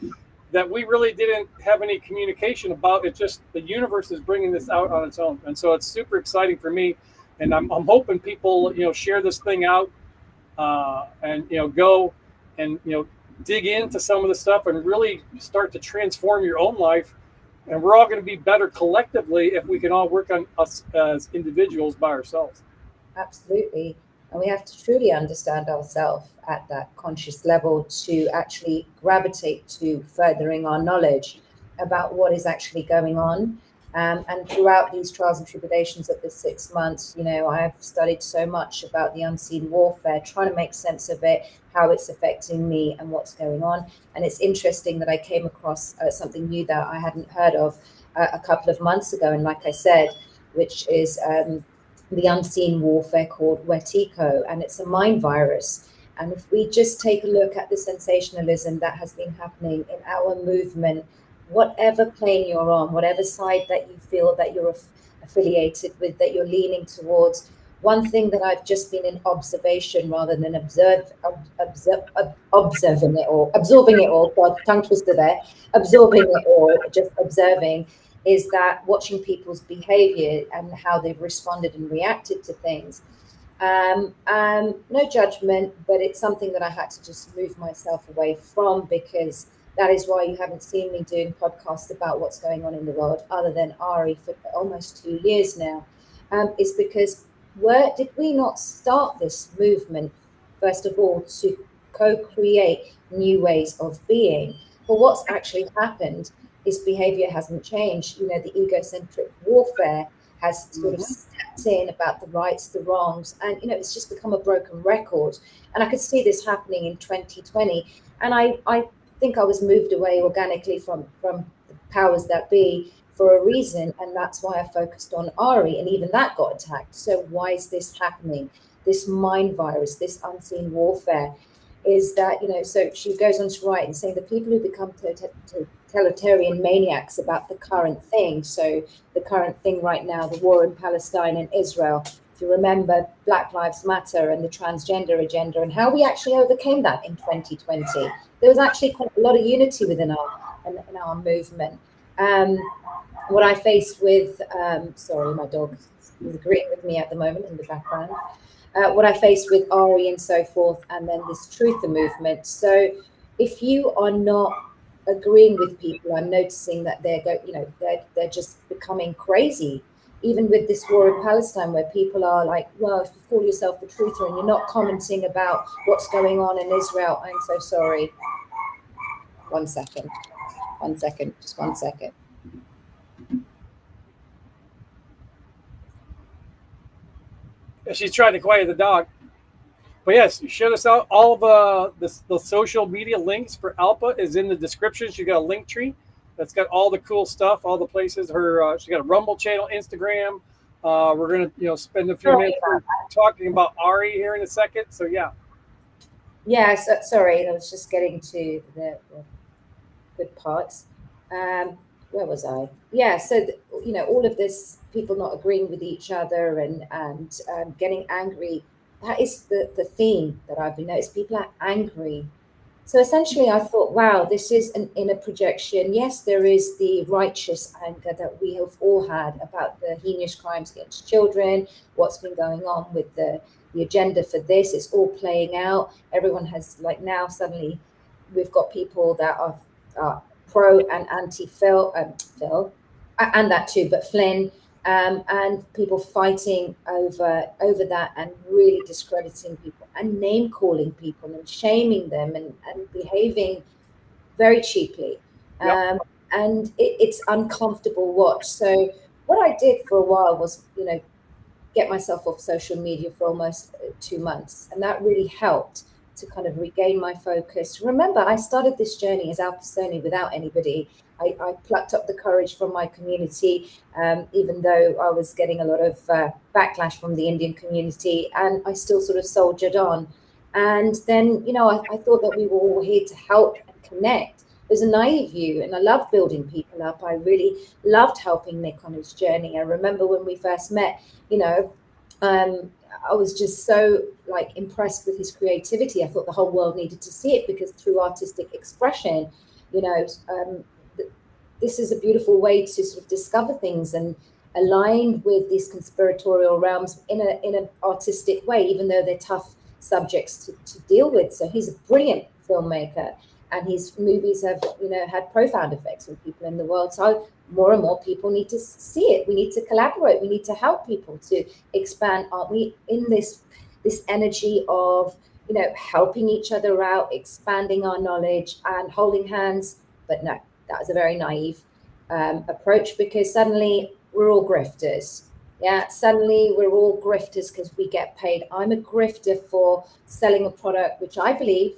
that we really didn't have any communication about. It's just the universe is bringing this out on its own, and so it's super exciting for me. And I'm hoping people, share this thing out, and go and dig into some of the stuff and really start to transform your own life. And we're all going to be better collectively if we can all work on us as individuals by ourselves. Absolutely. And we have to truly understand ourselves at that conscious level to actually gravitate to furthering our knowledge about what is actually going on. And throughout these trials and tribulations of the 6 months, I have studied so much about the unseen warfare, trying to make sense of it, how it's affecting me and what's going on. And it's interesting that I came across something new that I hadn't heard of a couple of months ago. And like I said, which is the unseen warfare called Wetiko, and it's a mind virus. And if we just take a look at the sensationalism that has been happening in our movement, whatever plane you're on, whatever side that you feel that you're affiliated with, that you're leaning towards, one thing that I've just been in observation rather than observing it all, absorbing it all, God, tongue twister there, absorbing it all, just observing, is that watching people's behavior and how they've responded and reacted to things. No judgment, but it's something that I had to just move myself away from, because that is why you haven't seen me doing podcasts about what's going on in the world other than Ari for almost 2 years now. It's because did we not start this movement, first of all, to co-create new ways of being? But what's actually happened is behavior hasn't changed. The egocentric warfare has sort of stepped in about the rights, the wrongs, and it's just become a broken record. And I could see this happening in 2020. And I think I was moved away organically from the powers that be for a reason, and that's why I focused on Ari, and even that got attacked. So why is this happening? This mind virus, this unseen warfare, is that, so she goes on to write and saying the people who become totalitarian maniacs about the current thing. So the current thing right now, the war in Palestine and Israel, if you remember Black Lives Matter and the transgender agenda and how we actually overcame that in 2020. There was actually quite a lot of unity within our movement. What I faced with, sorry, my dog is agreeing with me at the moment in the background. What I faced with Ari and so forth, and then this truther movement. So if you are not agreeing with people, I'm noticing that they're just becoming crazy. Even with this war in Palestine, where people are like, well, if you call yourself a truther and you're not commenting about what's going on in Israel, I'm so sorry. One second, just 1 second. She's trying to quiet the dog. But yes, share this out. All the social media links for Alpa is in the description. She's got a link tree that's got all the cool stuff, all the places. She's got a Rumble channel, Instagram, We're going to, spend a few Sorry minutes about talking about Ari here in a second. So yeah. Yeah, so, sorry, I was just getting to the good parts. Where was I? Yeah, so all of this, people not agreeing with each other and getting angry. That is the theme that I've been noticing. People are angry. So essentially, I thought, wow, this is an inner projection. Yes, there is the righteous anger that we have all had about the heinous crimes against children, what's been going on with the agenda for this. It's all playing out. Everyone has, like, now suddenly we've got people that are pro and anti Phil, and that too, but Flynn, and people fighting over that and really discrediting people and name calling people and shaming them and behaving very cheaply. Yep. And it's uncomfortable watch. So what I did for a while was, get myself off social media for almost 2 months. And that really helped to kind of regain my focus. Remember, I started this journey as Alpa Soni without anybody. I plucked up the courage from my community, even though I was getting a lot of backlash from the Indian community, and I still sort of soldiered on. And then, I thought that we were all here to help and connect. There's a naive view, and I love building people up. I really loved helping Nick on his journey. I remember when we first met, I was just so impressed with his creativity. I thought the whole world needed to see it, because through artistic expression, this is a beautiful way to sort of discover things and align with these conspiratorial realms in an artistic way, even though they're tough subjects to deal with. So he's a brilliant filmmaker, and his movies have, had profound effects on people in the world. So more and more people need to see it. We need to collaborate. We need to help people to expand. Aren't we in this energy of, helping each other out, expanding our knowledge and holding hands? But no, that was a very naive approach, because suddenly we're all grifters. Yeah, suddenly we're all grifters because we get paid. I'm a grifter for selling a product, which I believe,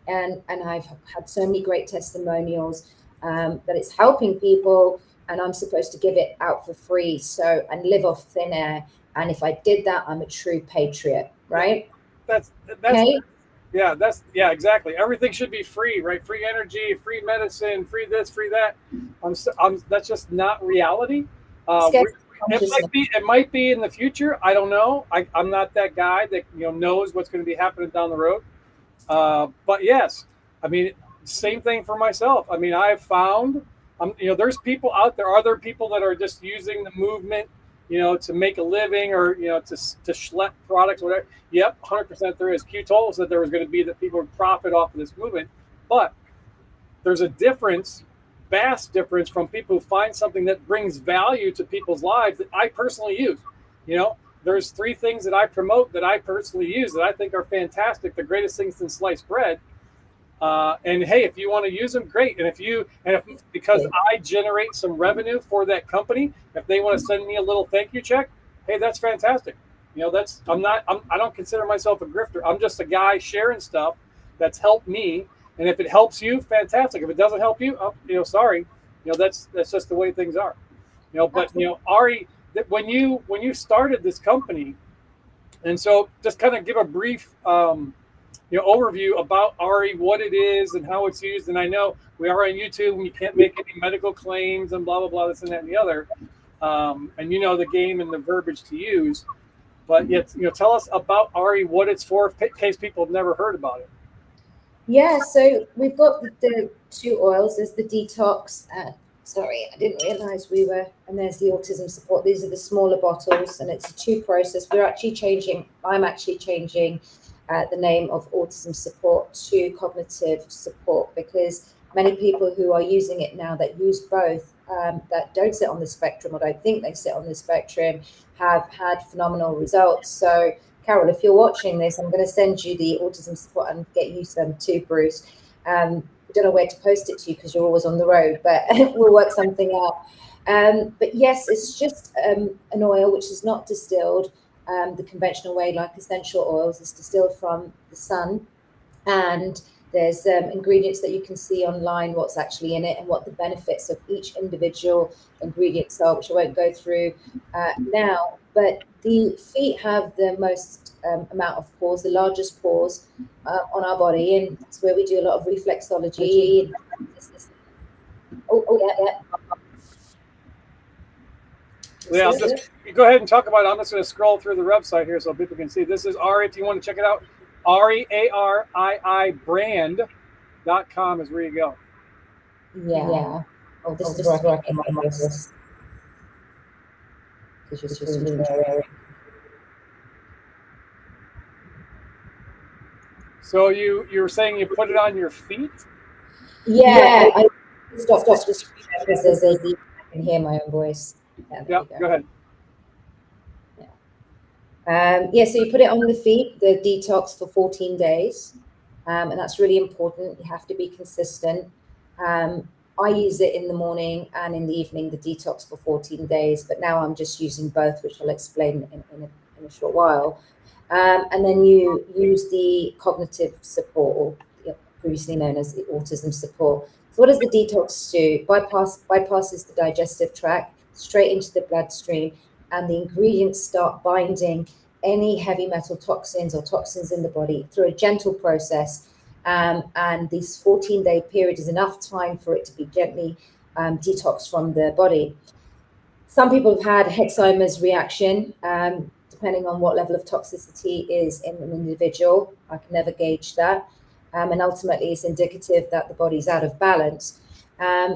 and I've had so many great testimonials that it's helping people, and I'm supposed to give it out for free, and live off thin air. And if I did that, I'm a true patriot, right? That's Okay. Yeah, exactly. Everything should be free, right? Free energy, free medicine, free this, free that. That's just not reality. It might be in the future. I don't know. I'm not that guy that knows what's going to be happening down the road. But yes, I mean, same thing for myself. I mean, I've found, there's people out there. Are there people that are just using the movement, to make a living, or to schlep products, whatever? Yep, 100% there is. Q told us that there was going to be that people would profit off of this movement, but there's a difference, vast difference, from people who find something that brings value to people's lives that I personally use. There's 3 things that I promote that I personally use that I think are fantastic, the greatest things since sliced bread. And hey, if you want to use them, great. And if because I generate some revenue for that company, if they want to send me a little thank you check, hey, that's fantastic. I don't consider myself a grifter. I'm just a guy sharing stuff that's helped me. And if it helps you, fantastic. If it doesn't help you, sorry. That's just the way things are. But Ari, when you started this company, and so just kind of give a brief overview about Ari, what it is and how it's used. And I know we are on YouTube and you can't make any medical claims and blah blah blah, this and that and the other, and the game and the verbiage to use. But yet, tell us about Ari, what it's for, in case people have never heard about it. Yeah, so we've got the 2 oils. There's the detox. Sorry, I didn't realize we were, and there's the autism support. These are the smaller bottles, and it's a 2 process. I'm actually changing the name of autism support to cognitive support, because many people who are using it now that use both, that don't sit on the spectrum or don't think they sit on the spectrum, have had phenomenal results. So Carol, if you're watching this, I'm going to send you the autism support and get you some too, Bruce. I don't know where to post it to you because you're always on the road, but we'll work something out. But yes, it's just an oil which is not distilled the conventional way, like essential oils. Is distilled from the sun, and There's ingredients that you can see online, what's actually in it and what the benefits of each individual ingredients are, which I won't go through now. But the feet have the most amount of pores, the largest pores on our body, and it's where we do a lot of reflexology. Yeah, I'm just you go ahead and talk about it. I'm just going to scroll through the website here so people can see. This is Ari. If you want to check it out, Ari, ARII brand.com is where you go. Yeah. Oh, this is working on this. Because you're really there. So you were saying you put it on your feet? Yeah. I stop just because there's a I can hear my own voice. Yeah, go ahead. So you put it on the feet, the detox for 14 days. And that's really important. You have to be consistent. I use it in the morning and in the evening, the detox for 14 days. But now I'm just using both, which I'll explain in a short while. And then you use the cognitive support, or previously known as the autism support. So what does the detox do? Bypasses the digestive tract straight into the bloodstream, and the ingredients start binding any heavy metal toxins or toxins in the body through a gentle process. And this 14-day period is enough time for it to be gently detoxed from the body. Some people have had Alzheimer's reaction, depending on what level of toxicity is in an individual. I can never gauge that. And ultimately, it's indicative that the body's out of balance.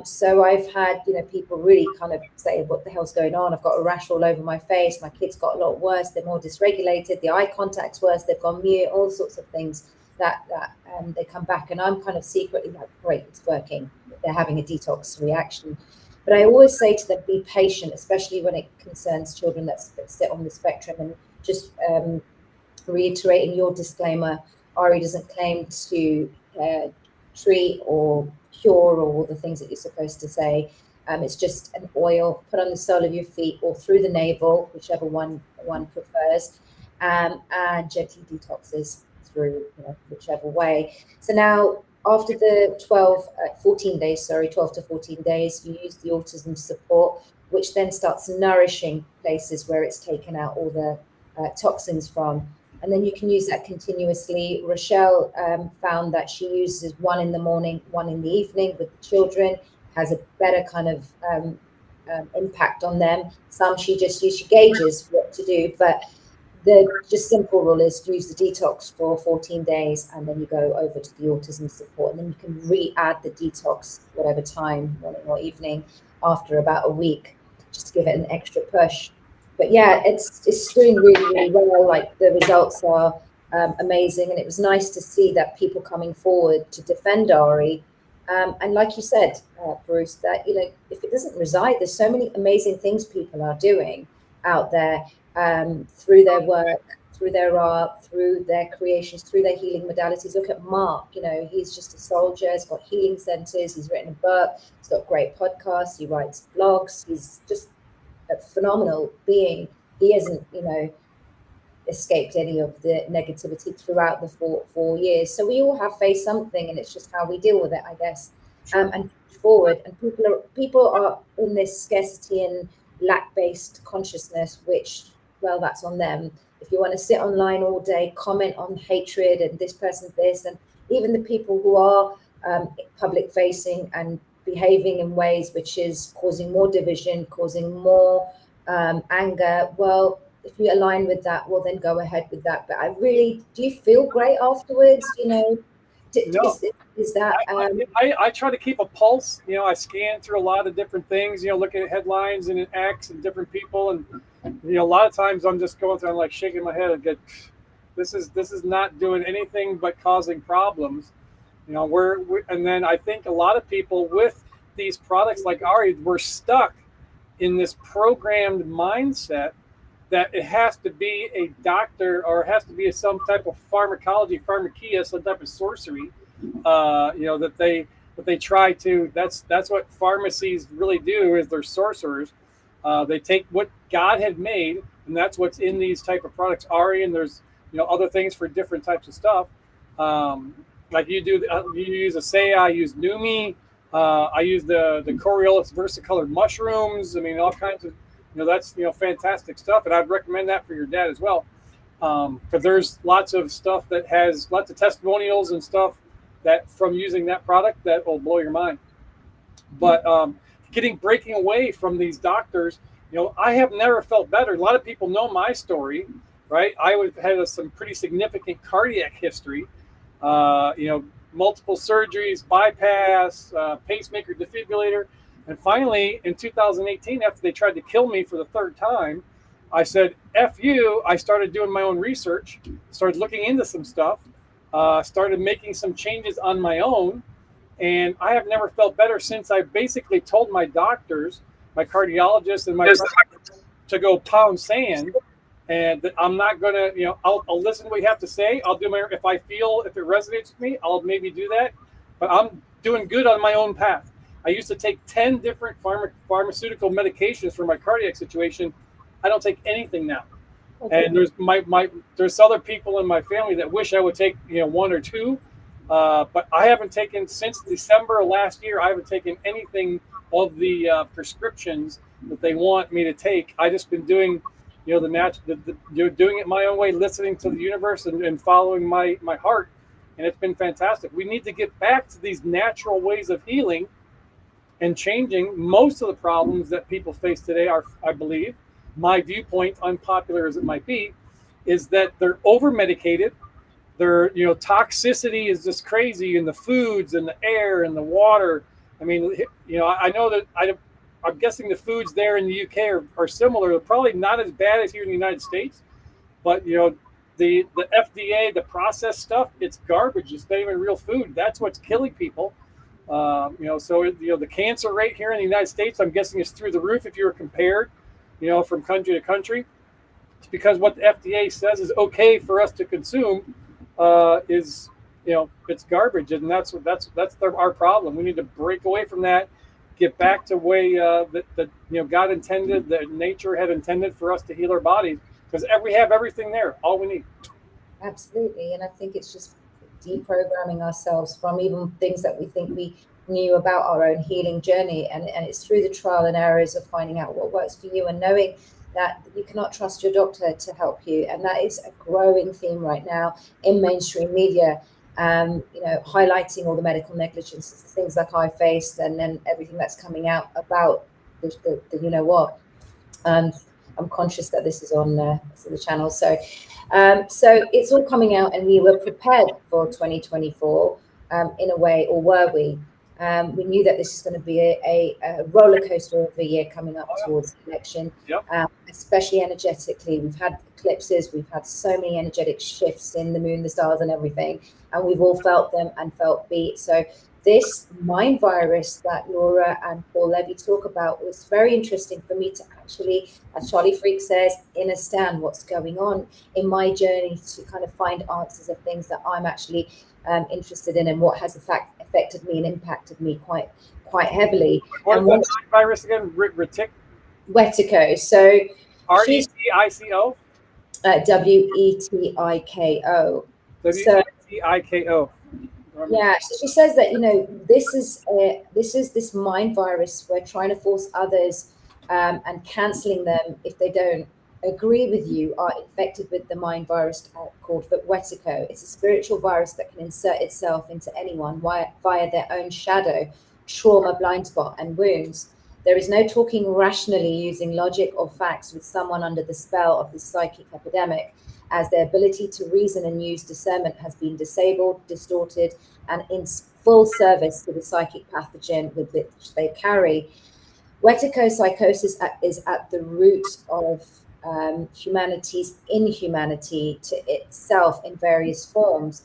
So I've had, people really kind of say, what the hell's going on? I've got a rash all over my face. My kids got a lot worse. They're more dysregulated. The eye contact's worse. They've gone mute, all sorts of things that they come back. And I'm kind of secretly like, great, it's working. They're having a detox reaction. But I always say to them, be patient, especially when it concerns children that sit on the spectrum. And just reiterating your disclaimer, Ari doesn't claim to treat or cure or the things that you're supposed to say. It's just an oil put on the sole of your feet or through the navel, whichever one prefers, and gently detoxes through whichever way. So now after the 12 to 14 days, you use the autism support, which then starts nourishing places where it's taken out all the toxins from. And then you can use that continuously. Rochelle found that she uses one in the morning, one in the evening with the children, has a better kind of impact on them. Some she gauges what to do, but the just simple rule is use the detox for 14 days, and then you go over to the autism support, and then you can re-add the detox whatever time, morning or evening, after about a week, just to give it an extra push. But yeah, it's doing really, really well. Like the results are amazing, and it was nice to see that people coming forward to defend Ari. And like you said, Bruce, that if it doesn't reside, there's so many amazing things people are doing out there through their work, through their art, through their creations, through their healing modalities. Look at Mark. He's just a soldier. He's got healing centers. He's written a book. He's got great podcasts. He writes blogs. He's just a phenomenal being. He hasn't, escaped any of the negativity throughout the four years. So we all have faced something, and it's just how we deal with it, I guess. And forward. And people are in this scarcity and lack-based consciousness, which, well, that's on them. If you want to sit online all day, comment on hatred and this person this, and even the people who are public-facing and behaving in ways which is causing more division, causing more anger, well, if you align with that, well, then go ahead with that. But do you feel great afterwards? No. Is that I try to keep a pulse. I scan through a lot of different things, looking at headlines and X and different people, and a lot of times I'm just going through, I'm like shaking my head and get, this is not doing anything but causing problems. And then I think a lot of people with these products like Ari, we're stuck in this programmed mindset that it has to be a doctor or it has to be some type of pharmakeia, some type of sorcery, that they try to. That's what pharmacies really do, is they're sorcerers. They take what God had made, and that's what's in these type of products, Ari, and there's other things for different types of stuff. like you do, you use Acea, I use Numi, I use the Coriolis versicolored mushrooms. I mean, all kinds of, that's, fantastic stuff. And I'd recommend that for your dad as well. Because there's lots of stuff that has lots of testimonials and stuff that from using that product that will blow your mind. But breaking away from these doctors, I have never felt better. A lot of people know my story, right? I had some pretty significant cardiac history, multiple surgeries, bypass, pacemaker, defibrillator. And finally, in 2018, after they tried to kill me for the third time, I said, F you. I started doing my own research, started looking into some stuff, started making some changes on my own. And I have never felt better since I basically told my doctors, my cardiologist and my friends to go pound sand, and that I'm not going to, I'll listen to what you have to say. I'll do if it resonates with me, I'll maybe do that. But I'm doing good on my own path. I used to take 10 different pharmaceutical medications for my cardiac situation. I don't take anything now. Okay. And there's other people in my family that wish I would take, one or two. But I haven't taken since December last year. I haven't taken anything of the prescriptions that they want me to take. I just been doing, the natural, doing it my own way, listening to the universe and following my heart, and it's been fantastic. We need to get back to these natural ways of healing and changing most of the problems that people face today. Are, I believe, my viewpoint, unpopular as it might be, is that they're over medicated. Their toxicity is just crazy in the foods and the air and the water. I mean, I know that I'm guessing the foods there in the UK are similar. They're probably not as bad as here in the United States, but the FDA, the processed stuff, it's garbage. It's not even real food. That's what's killing people. So the cancer rate here in the United States, I'm guessing, is through the roof if you were compared, from country to country. It's because what the FDA says is okay for us to consume. Is it's garbage, and that's our problem. We need to break away from that, get back to way that God intended, that nature had intended for us to heal our bodies, because we have everything there, all we need. Absolutely, and I think it's just deprogramming ourselves from even things that we think we knew about our own healing journey, and it's through the trial and errors of finding out what works for you and knowing that you cannot trust your doctor to help you. And that is a growing theme right now in mainstream media, highlighting all the medical negligences, things like I faced, and then everything that's coming out about the I'm conscious that this is on the channel. So it's all coming out, and we were prepared for 2024 in a way, or were we? We knew that this is going to be a roller coaster of a year coming up towards the election, especially energetically. We've had eclipses, we've had so many energetic shifts in the moon, the stars, and everything, and we've all felt them and felt beat. So this mind virus that Laura and Paul Levy talk about was very interesting for me to actually, as Charlie Freak says, understand what's going on in my journey to kind of find answers of things that I'm actually interested in, and what has affected me and impacted me quite heavily. What is that virus again? Wetiko. So RETICO? WETIKO. WETIKO. Yeah, so she says that this is this mind virus. We're trying to force others and cancelling them if they don't agree with you, are infected with the mind virus called Wetiko. It's a spiritual virus that can insert itself into anyone via their own shadow, trauma, blind spot, and wounds. There is no talking rationally using logic or facts with someone under the spell of this psychic epidemic, as their ability to reason and use discernment has been disabled, distorted, and in full service to the psychic pathogen with which they carry. Wetiko psychosis is at the root of humanity's inhumanity to itself in various forms.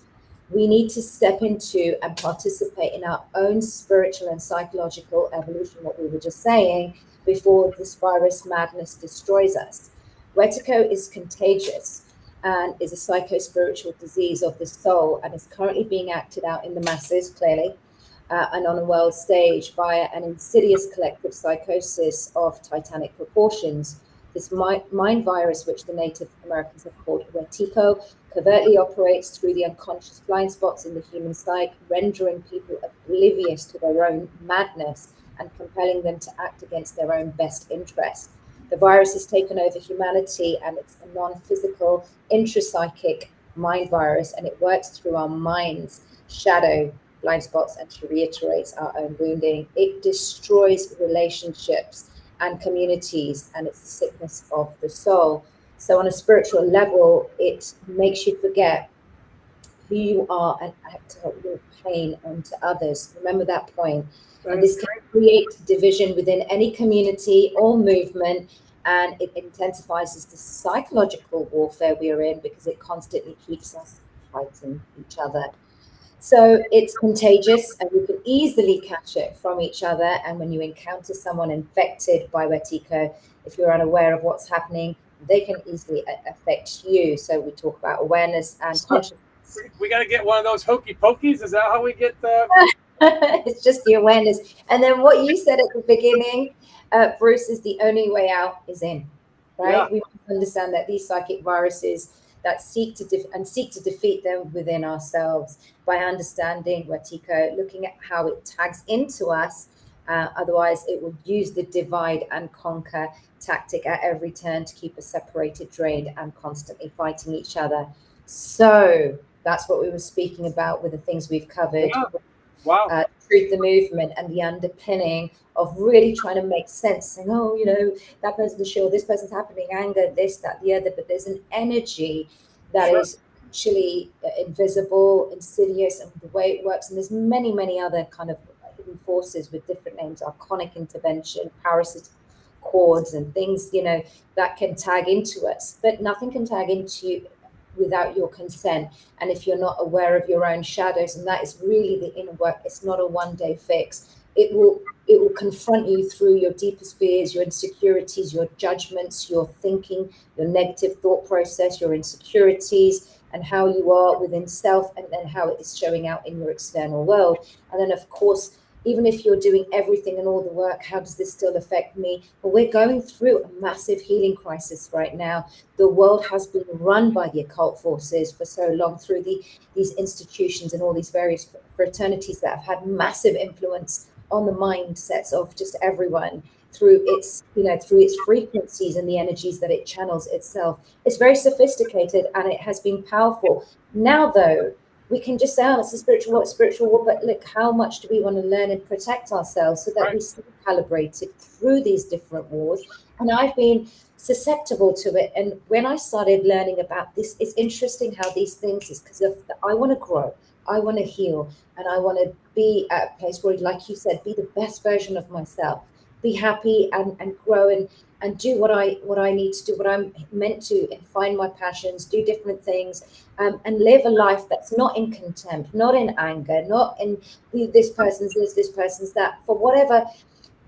We need to step into and participate in our own spiritual and psychological evolution, what we were just saying, before this virus madness destroys us. Wetiko is contagious and is a psycho-spiritual disease of the soul, and is currently being acted out in the masses, clearly, and on a world stage via an insidious collective psychosis of titanic proportions. This mind virus, which the Native Americans have called Wetiko, covertly operates through the unconscious blind spots in the human psyche, rendering people oblivious to their own madness and compelling them to act against their own best interest. The virus has taken over humanity, and it's a non-physical, intrapsychic mind virus, and it works through our minds, shadow, blind spots, and reiterates our own wounding. It destroys relationships and communities, and it's the sickness of the soul. So on a spiritual level, it makes you forget who you are and act out your pain onto others. Remember that point. And this can create division within any community or movement, and it intensifies the psychological warfare we are in, because it constantly keeps us fighting each other. So it's contagious, and we can easily catch it from each other. And when you encounter someone infected by Wetiko, if you're unaware of what's happening, they can easily affect you. So we talk about awareness and consciousness. We got to get one of those hokey pokies. Is that how we get the? It's just the awareness. And then what you said at the beginning, Bruce, is the only way out is in, right? Yeah. We must understand that these psychic viruses that seek to defeat them within ourselves by understanding Wetiko, looking at how it tags into us. Otherwise, it will use the divide and conquer tactic at every turn to keep us separated, drained, and constantly fighting each other. So that's what we were speaking about with the things we've covered. Yeah. Wow. Truth, the movement, and the underpinning of really trying to make sense, saying, oh, you know, that person's sure, this person's happening, anger, this, that, the other, but there's an energy that is actually invisible, insidious, and the way it works. And there's many, many other kind of hidden forces with different names, archonic intervention, parasitic cords, and things, you know, that can tag into us, but nothing can tag into you without your consent. And if you're not aware of your own shadows, and that is really the inner work, it's not a one-day fix. It will confront you through your deepest fears, your insecurities, your judgments, your thinking, your negative thought process, your insecurities, and how you are within self, and then how it is showing out in your external world. And then, of course, even if you're doing everything and all the work, how does this still affect me? Well, we're going through a massive healing crisis right now. The world has been run by the occult forces for so long through these institutions and all these various fraternities that have had massive influence on the mindsets of just everyone through its, you know, through its frequencies and the energies that it channels itself. It's very sophisticated, and it has been powerful. Now, though, we can just say, oh, it's a spiritual war, but look, how much do we want to learn and protect ourselves so that we stay calibrated through these different wars? And I've been susceptible to it. And when I started learning about this, it's interesting how these things is because I want to grow, I want to heal, and I want to be at a place where, like you said, be the best version of myself, be happy and grow and do what I need to do, what I'm meant to, and find my passions, do different things, and live a life that's not in contempt, not in anger, not in this person's this person's that. For whatever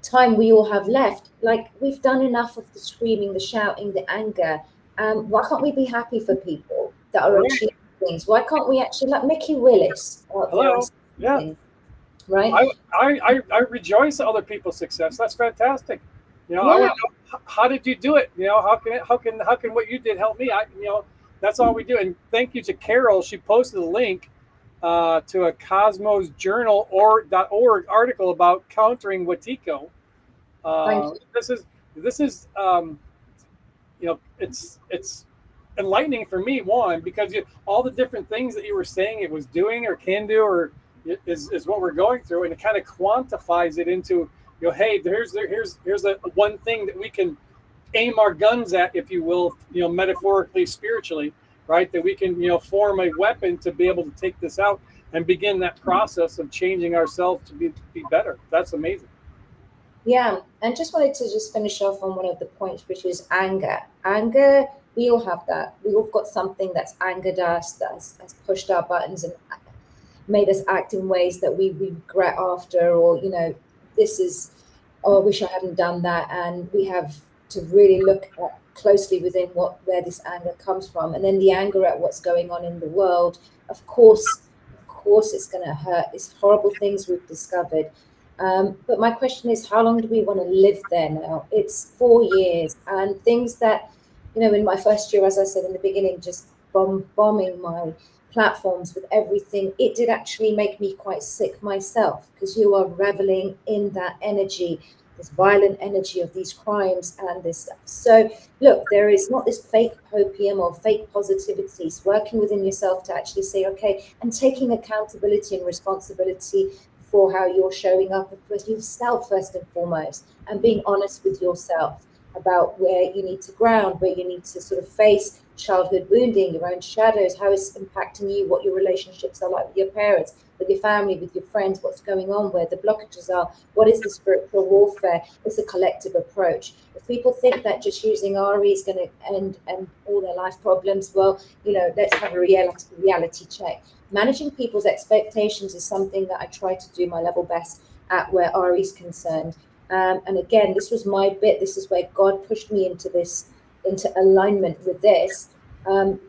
time we all have left, like we've done enough of the screaming, the shouting, the anger. Why can't we be happy for people that are achieving things? Why can't we actually, like Mickey Willis? Hello. Yeah. Right. I rejoice at other people's success. That's fantastic. You know, I want to know, how did you do it? You know, how can what you did help me? That's all we do. And thank you to Carol. She posted a link to a Cosmos Journal .org article about countering Wetiko. This is you know, it's enlightening for me, one, because all the different things that you were saying it was doing or can do or is what we're going through, and it kind of quantifies it into, you know, hey, here's a one thing that we can aim our guns at, if you will, you know, metaphorically, spiritually, right? That we can, you know, form a weapon to be able to take this out and begin that process of changing ourselves to be better. That's amazing. Yeah, and just wanted to finish off on one of the points, which is anger. Anger, we all have that. We all got something that's angered us, that has pushed our buttons and made us act in ways that we regret after, or, you know, this is, oh, I wish I hadn't done that. And we have to really look at closely within where this anger comes from. And then the anger at what's going on in the world, of course it's going to hurt. It's horrible things we've discovered. But my question is, how long do we want to live there now? It's 4 years, and things that, in my first year, as I said in the beginning, just bombing my platforms with everything, it did actually make me quite sick myself, because you are reveling in that energy, this violent energy of these crimes and this stuff. So look, there is not this fake opium or fake positivity. It's working within yourself to actually say, okay, and taking accountability and responsibility for how you're showing up with yourself first and foremost, and being honest with yourself about where you need to ground, where you need to sort of face childhood wounding, your own shadows, how it's impacting you, what your relationships are like with your parents, with your family, with your friends, what's going on, where the blockages are, what is the spiritual warfare. It's a collective approach. If people think that just using RE is going to end all their life problems, well, let's have a reality check. Managing people's expectations is something that I try to do my level best at where RE is concerned. And again, this was my bit. This is where God pushed me into alignment with this,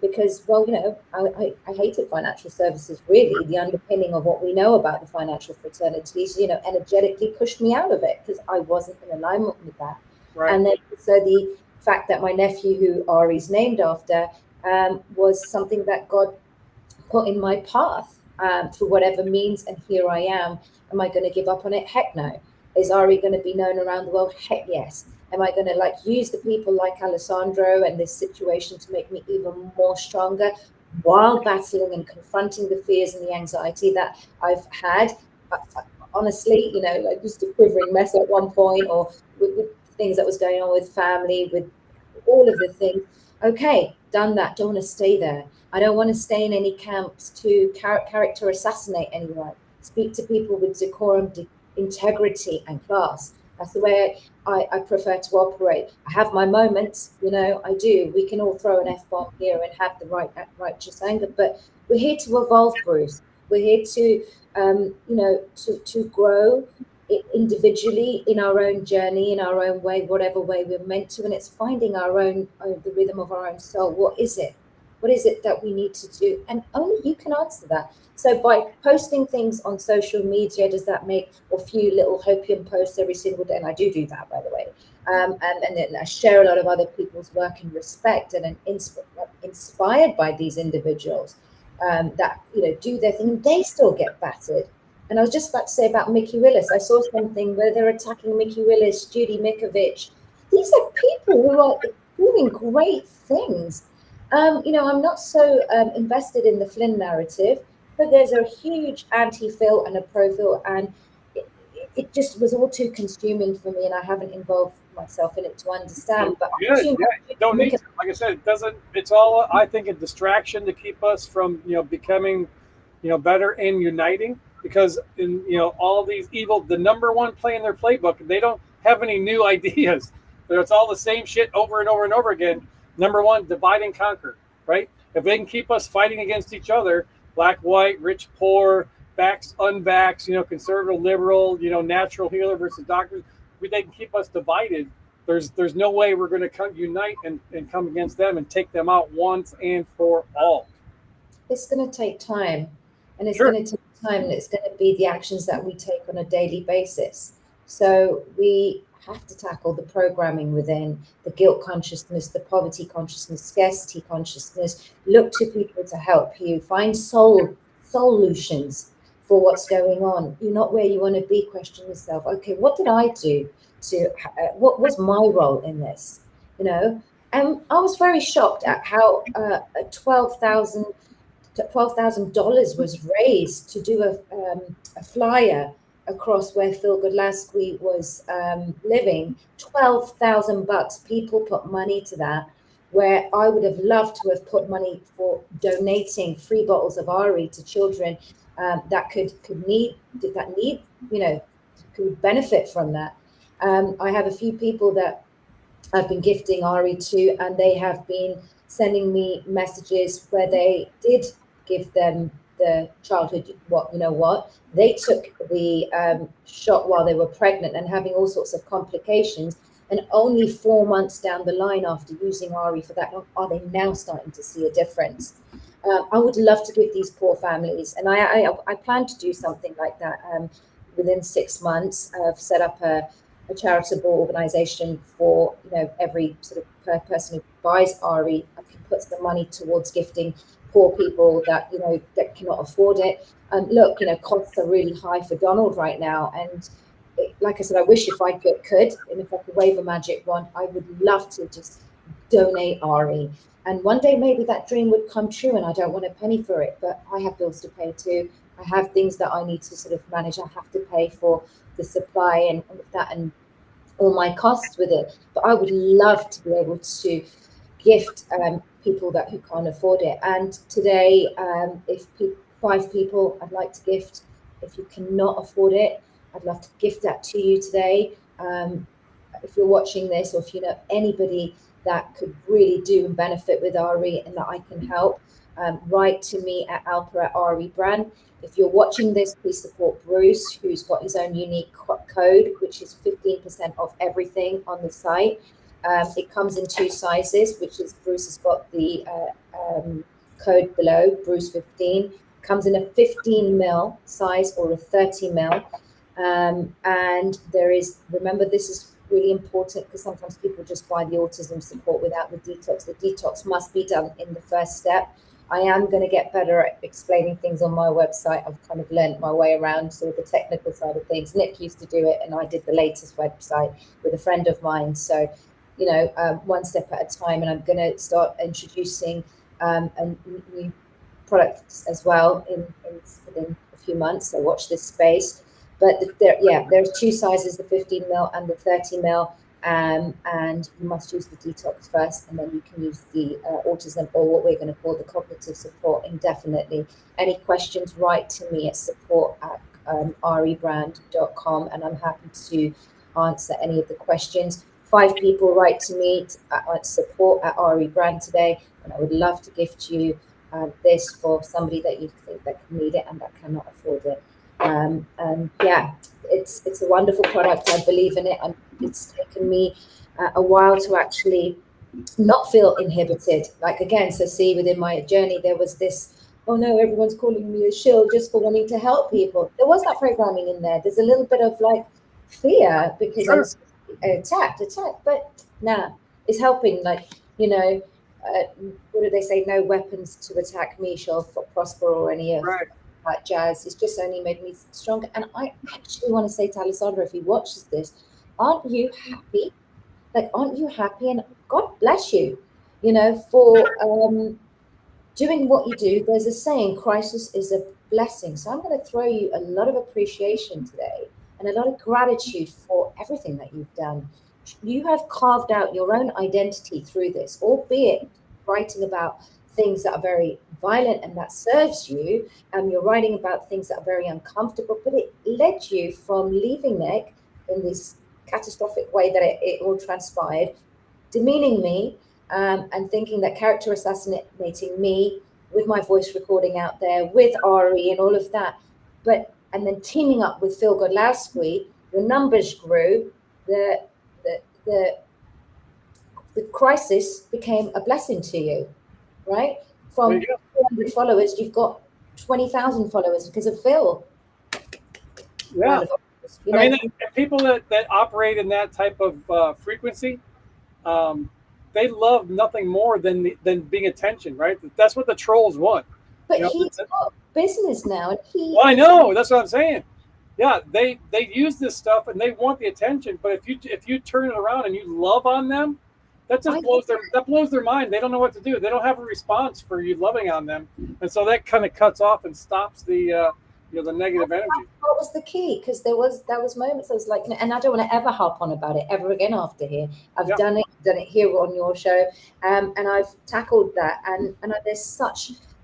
because, well, I hated financial services. Really, the underpinning of what we know about the financial fraternities, energetically pushed me out of it, because I wasn't in alignment with that. Right. And then so the fact that my nephew, who Ari's named after, was something that God put in my path, through whatever means, and here I am. Am I going to give up on it? Heck no. Is Ari going to be known around the world? Heck yes. Am I going to use the people like Alessandro and this situation to make me even more stronger while battling and confronting the fears and the anxiety that I've had? Honestly, just a quivering mess at one point, or with things that was going on with family, with all of the things. Okay, done that. Don't want to stay there. I don't want to stay in any camps to character assassinate anyone. Speak to people with decorum, integrity, and class. That's the way I prefer to operate. I have my moments, I do. We can all throw an F-bomb here and have the righteous anger, but we're here to evolve, Bruce. We're here to, to grow individually in our own journey, in our own way, whatever way we're meant to, and it's finding our own, the rhythm of our own soul. What is it? What is it that we need to do? And only you can answer that. So by posting things on social media, does that make a few little hopium posts every single day? And I do that, by the way. And then I share a lot of other people's work and respect, and inspired by these individuals that do their thing, and they still get battered. And I was just about to say about Mickey Willis. I saw something where they're attacking Mickey Willis, Judy Mikovich. These are people who are doing great things. I'm not so invested in the Flynn narrative, but there's a huge anti-Phil and a pro-Phil, and it just was all too consuming for me, and I haven't involved myself in it to understand. But you don't need to. Like I said, it's all, I think, a distraction to keep us from becoming better and uniting, because in all these evil, the number one play in their playbook, they don't have any new ideas. It's all the same shit over and over and over again. Number one, divide and conquer, right? If they can keep us fighting against each other, black, white, rich, poor, vax, unvax, conservative, liberal, natural healer versus doctors, if they can keep us divided, there's no way we're going to unite and come against them and take them out once and for all. It's going to take time, and it's going to take time, and it's going to be the actions that we take on a daily basis. So we have to tackle the programming within, the guilt consciousness, the poverty consciousness, scarcity consciousness. Look to people to help you find solutions for what's going on. You're not where you want to be. Question yourself, okay, what did I do what was my role in this? And I was very shocked at how $12,000 was raised to do a flyer across where Phil Godlaski was living. $12,000. People put money to that, where I would have loved to have put money for donating free bottles of Ari to children that could benefit from that. I have a few people that I've been gifting Ari to, and they have been sending me messages where they did give them the childhood, they took the shot while they were pregnant and having all sorts of complications, and only 4 months down the line after using Ari for that long are they now starting to see a difference. I would love to give these poor families, and I plan to do something like that. within 6 months, I've set up a charitable organization for, every sort of person who buys RE, I can put some money towards gifting poor people that, that cannot afford it. And look, costs are really high for Donald right now. And like I said, I wish if I could, and if I could wave a magic wand, I would love to just donate RE. And one day maybe that dream would come true, and I don't want a penny for it, but I have bills to pay too. I have things that I need to sort of manage. I have to pay for the supply and all of that, and all my costs with it. But I would love to be able to gift people who can't afford it. And today, if 5 people I'd like to gift, if you cannot afford it, I'd love to gift that to you today. If you're watching this, or if you know anybody that could really do and benefit with RE and that I can help, write to me at Alpa at RE Brand. If you're watching this, please support Bruce, who's got his own unique code, which is 15% off everything on the site. It comes in 2 sizes, which is Bruce has got the code below, Bruce 15. Comes in a 15 ml size or a 30 ml. And there is, remember, this is really important because sometimes people just buy the autism support without the detox. The detox must be done in the first step. I am going to get better at explaining things on my website. I've kind of learned my way around sort of the technical side of things. Nick used to do it, and I did the latest website with a friend of mine. So, one step at a time, and I'm going to start introducing new products as well within a few months. So watch this space. But there's 2 sizes, the 15 ml and the 30 ml. And you must use the detox first, and then you can use the autism, or what we're going to call the cognitive support, indefinitely. Any questions, write to me at support@rebrand.com, and I'm happy to answer any of the questions. 5 people write to me at support@rebrand today, and I would love to gift you this for somebody that you think that can need it and that cannot afford it. And yeah, it's a wonderful product. I believe in it. It's taken me a while to actually not feel inhibited. Like, again, so see, within my journey, there was this, oh no, everyone's calling me a shill just for wanting to help people. There was that programming in there. There's a little bit of like fear because Sure. I'm attacked, but nah, it's helping. Like, what do they say? No weapons to attack me shall prosper, or any of Right. that jazz. It's just only made me stronger. And I actually want to say to Alessandra, if he watches this, aren't you happy? Like, aren't you happy? And God bless you, for doing what you do. There's a saying, crisis is a blessing. So I'm going to throw you a lot of appreciation today and a lot of gratitude for everything that you've done. You have carved out your own identity through this, albeit writing about things that are very violent and that serves you. You're writing about things that are very uncomfortable, but it led you from leaving Nick in this catastrophic way that it all transpired, demeaning me, and thinking that character assassinating me with my voice recording out there with RE and all of that, and then teaming up with Phil Godlowski, your numbers grew, the crisis became a blessing to you, right? From 400 followers, you've got 20,000 followers because of Phil. Yeah. I mean, people that operate in that type of frequency, they love nothing more than being attention, right? That's what the trolls want. But he's got business now, and Well, I know, that's what I'm saying. Yeah, they use this stuff and they want the attention. But if you turn it around and you love on them, that just blows their mind. They don't know what to do. They don't have a response for you loving on them, and so that kind of cuts off and stops the the negative energy. What was the key? Because there was moments I was like, and I don't want to ever harp on about it ever again after here. I've done it here on your show, and I've tackled that, and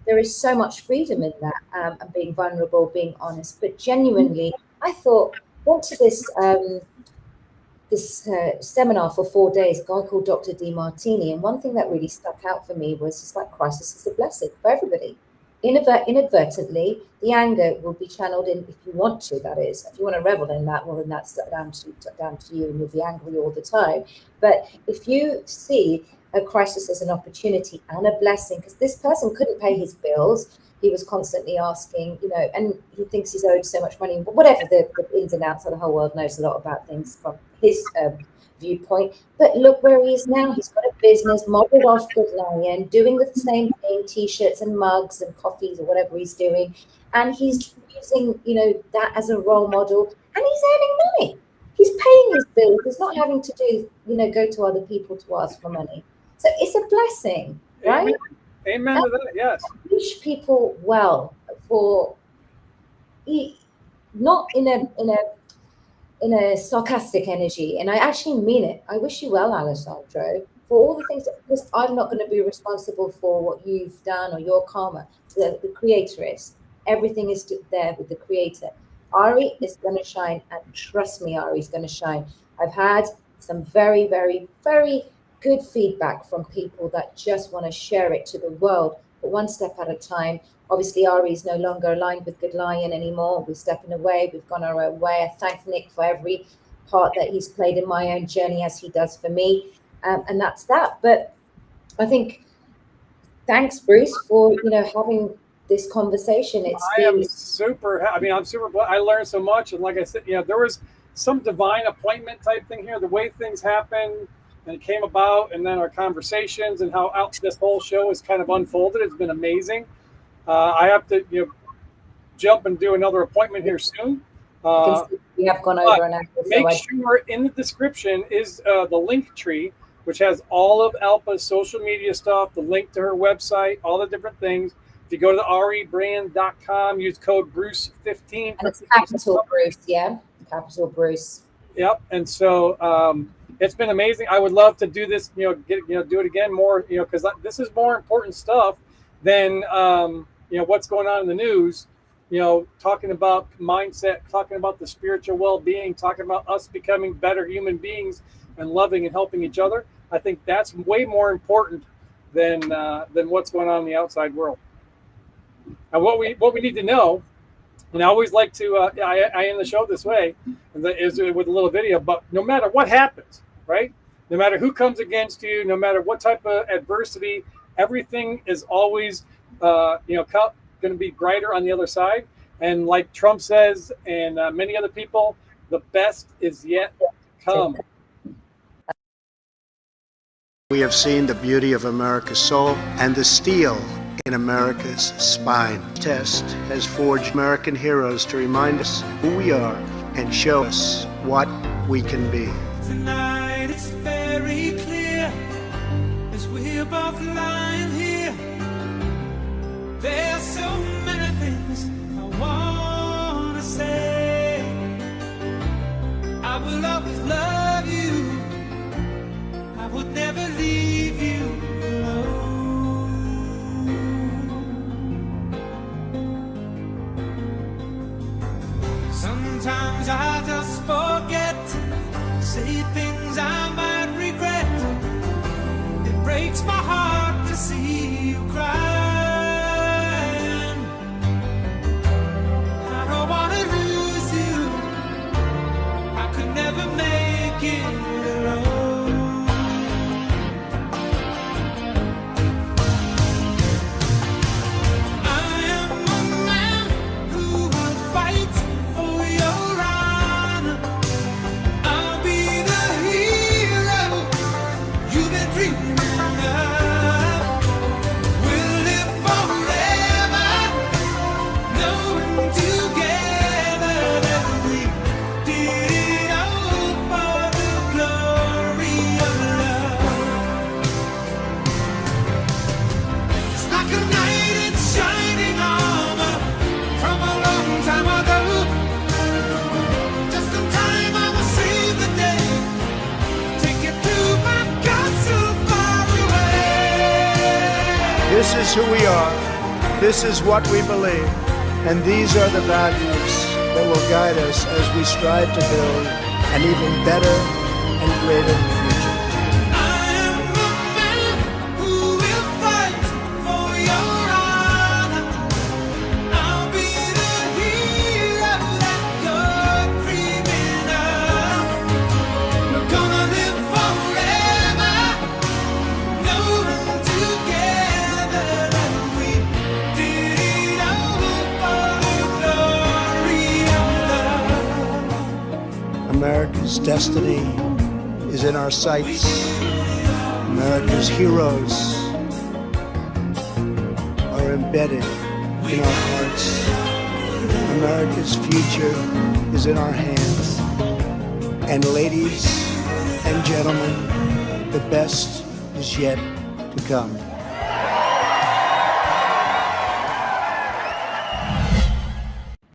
there is so much freedom in that, and being vulnerable, being honest. But genuinely, I went to this seminar for 4 days, a guy called Dr. DeMartini, and one thing that really stuck out for me was just like crisis is a blessing for everybody. Inadvertently, the anger will be channeled in, if you want to, that is. If you want to revel in that, well, then that's down to you, and you'll be angry all the time. But if you see a crisis as an opportunity and a blessing, because this person couldn't pay his bills, he was constantly asking, you know, and he thinks he's owed so much money, but whatever the ins and outs of the whole world knows a lot about things from his viewpoint. But look where he is now. He's got a business modeled off Good Lion, doing the same thing, t-shirts and mugs and coffees or whatever he's doing. And he's using, you know, that as a role model, and he's earning money. He's paying his bills. He's not having to do, you know, go to other people to ask for money. So it's a blessing, right? Amen to that. Yes. I wish people well for not in a sarcastic energy, and I actually mean it. I wish you well, Alessandro, for all the things because I'm not going to be responsible for what you've done or your karma. The creator is. Everything is there with the creator. Ari is going to shine, and trust me, Ari is going to shine. I've had some very, very, very good feedback from people that just want to share it to the world, but one step at a time. Obviously, Ari is no longer aligned with Good Lion anymore. We're stepping away. We've gone our own way. I thank Nick for every part that he's played in my own journey, as he does for me, and that's that. But I think thanks, Bruce, for having this conversation. I'm super. I learned so much, and like I said, there was some divine appointment type thing here. The way things happen. And it came about, and then our conversations and how this whole show has kind of unfolded. It's been amazing. I have to jump and do another appointment here soon. We have gone over an hour. Make sure in the description is the link tree, which has all of Alpa's social media stuff, the link to her website, all the different things. If you go to aribrand.com, use code Bruce15. And it's capital Bruce, yeah? Capital Bruce. Yep. And so it's been amazing. I would love to do this, do it again more, because this is more important stuff than, what's going on in the news, talking about mindset, talking about the spiritual well-being, talking about us becoming better human beings and loving and helping each other. I think that's way more important than what's going on in the outside world. And what we need to know, and I always like to, I end the show this way, is with a little video, but no matter what happens, right? No matter who comes against you, no matter what type of adversity, everything is always, going to be brighter on the other side. And like Trump says, and many other people, the best is yet to come. We have seen the beauty of America's soul and the steel in America's spine. Test has forged American heroes to remind us who we are and show us what we can be. Tonight it's very clear as we're both lying here. There's so many things I wanna say. I will always love you. I would never leave you alone. Sometimes I just forget, say things I might regret. It breaks my heart to see you crying. I don't want to lose you. I could never make it alone. I am a man who will fight for your honor. I'll be the hero you've been dreaming of. We'll live forever, knowing together that we did it all for the glory of love. It's like a knight in shining armor from a long time ago. Just in time I will save the day. Take you to my castle far away. This is who we are. This is what we believe. And these are the values that will guide us as we strive to build an even better and greater future. I am a man who will fight for your honor. I'll be the hero that you're dreaming of. We're gonna live forever, knowing together that we did it America's destiny is in our sights. America's heroes are embedded in our hearts. America's future is in our hands. And ladies and gentlemen, the best is yet to come.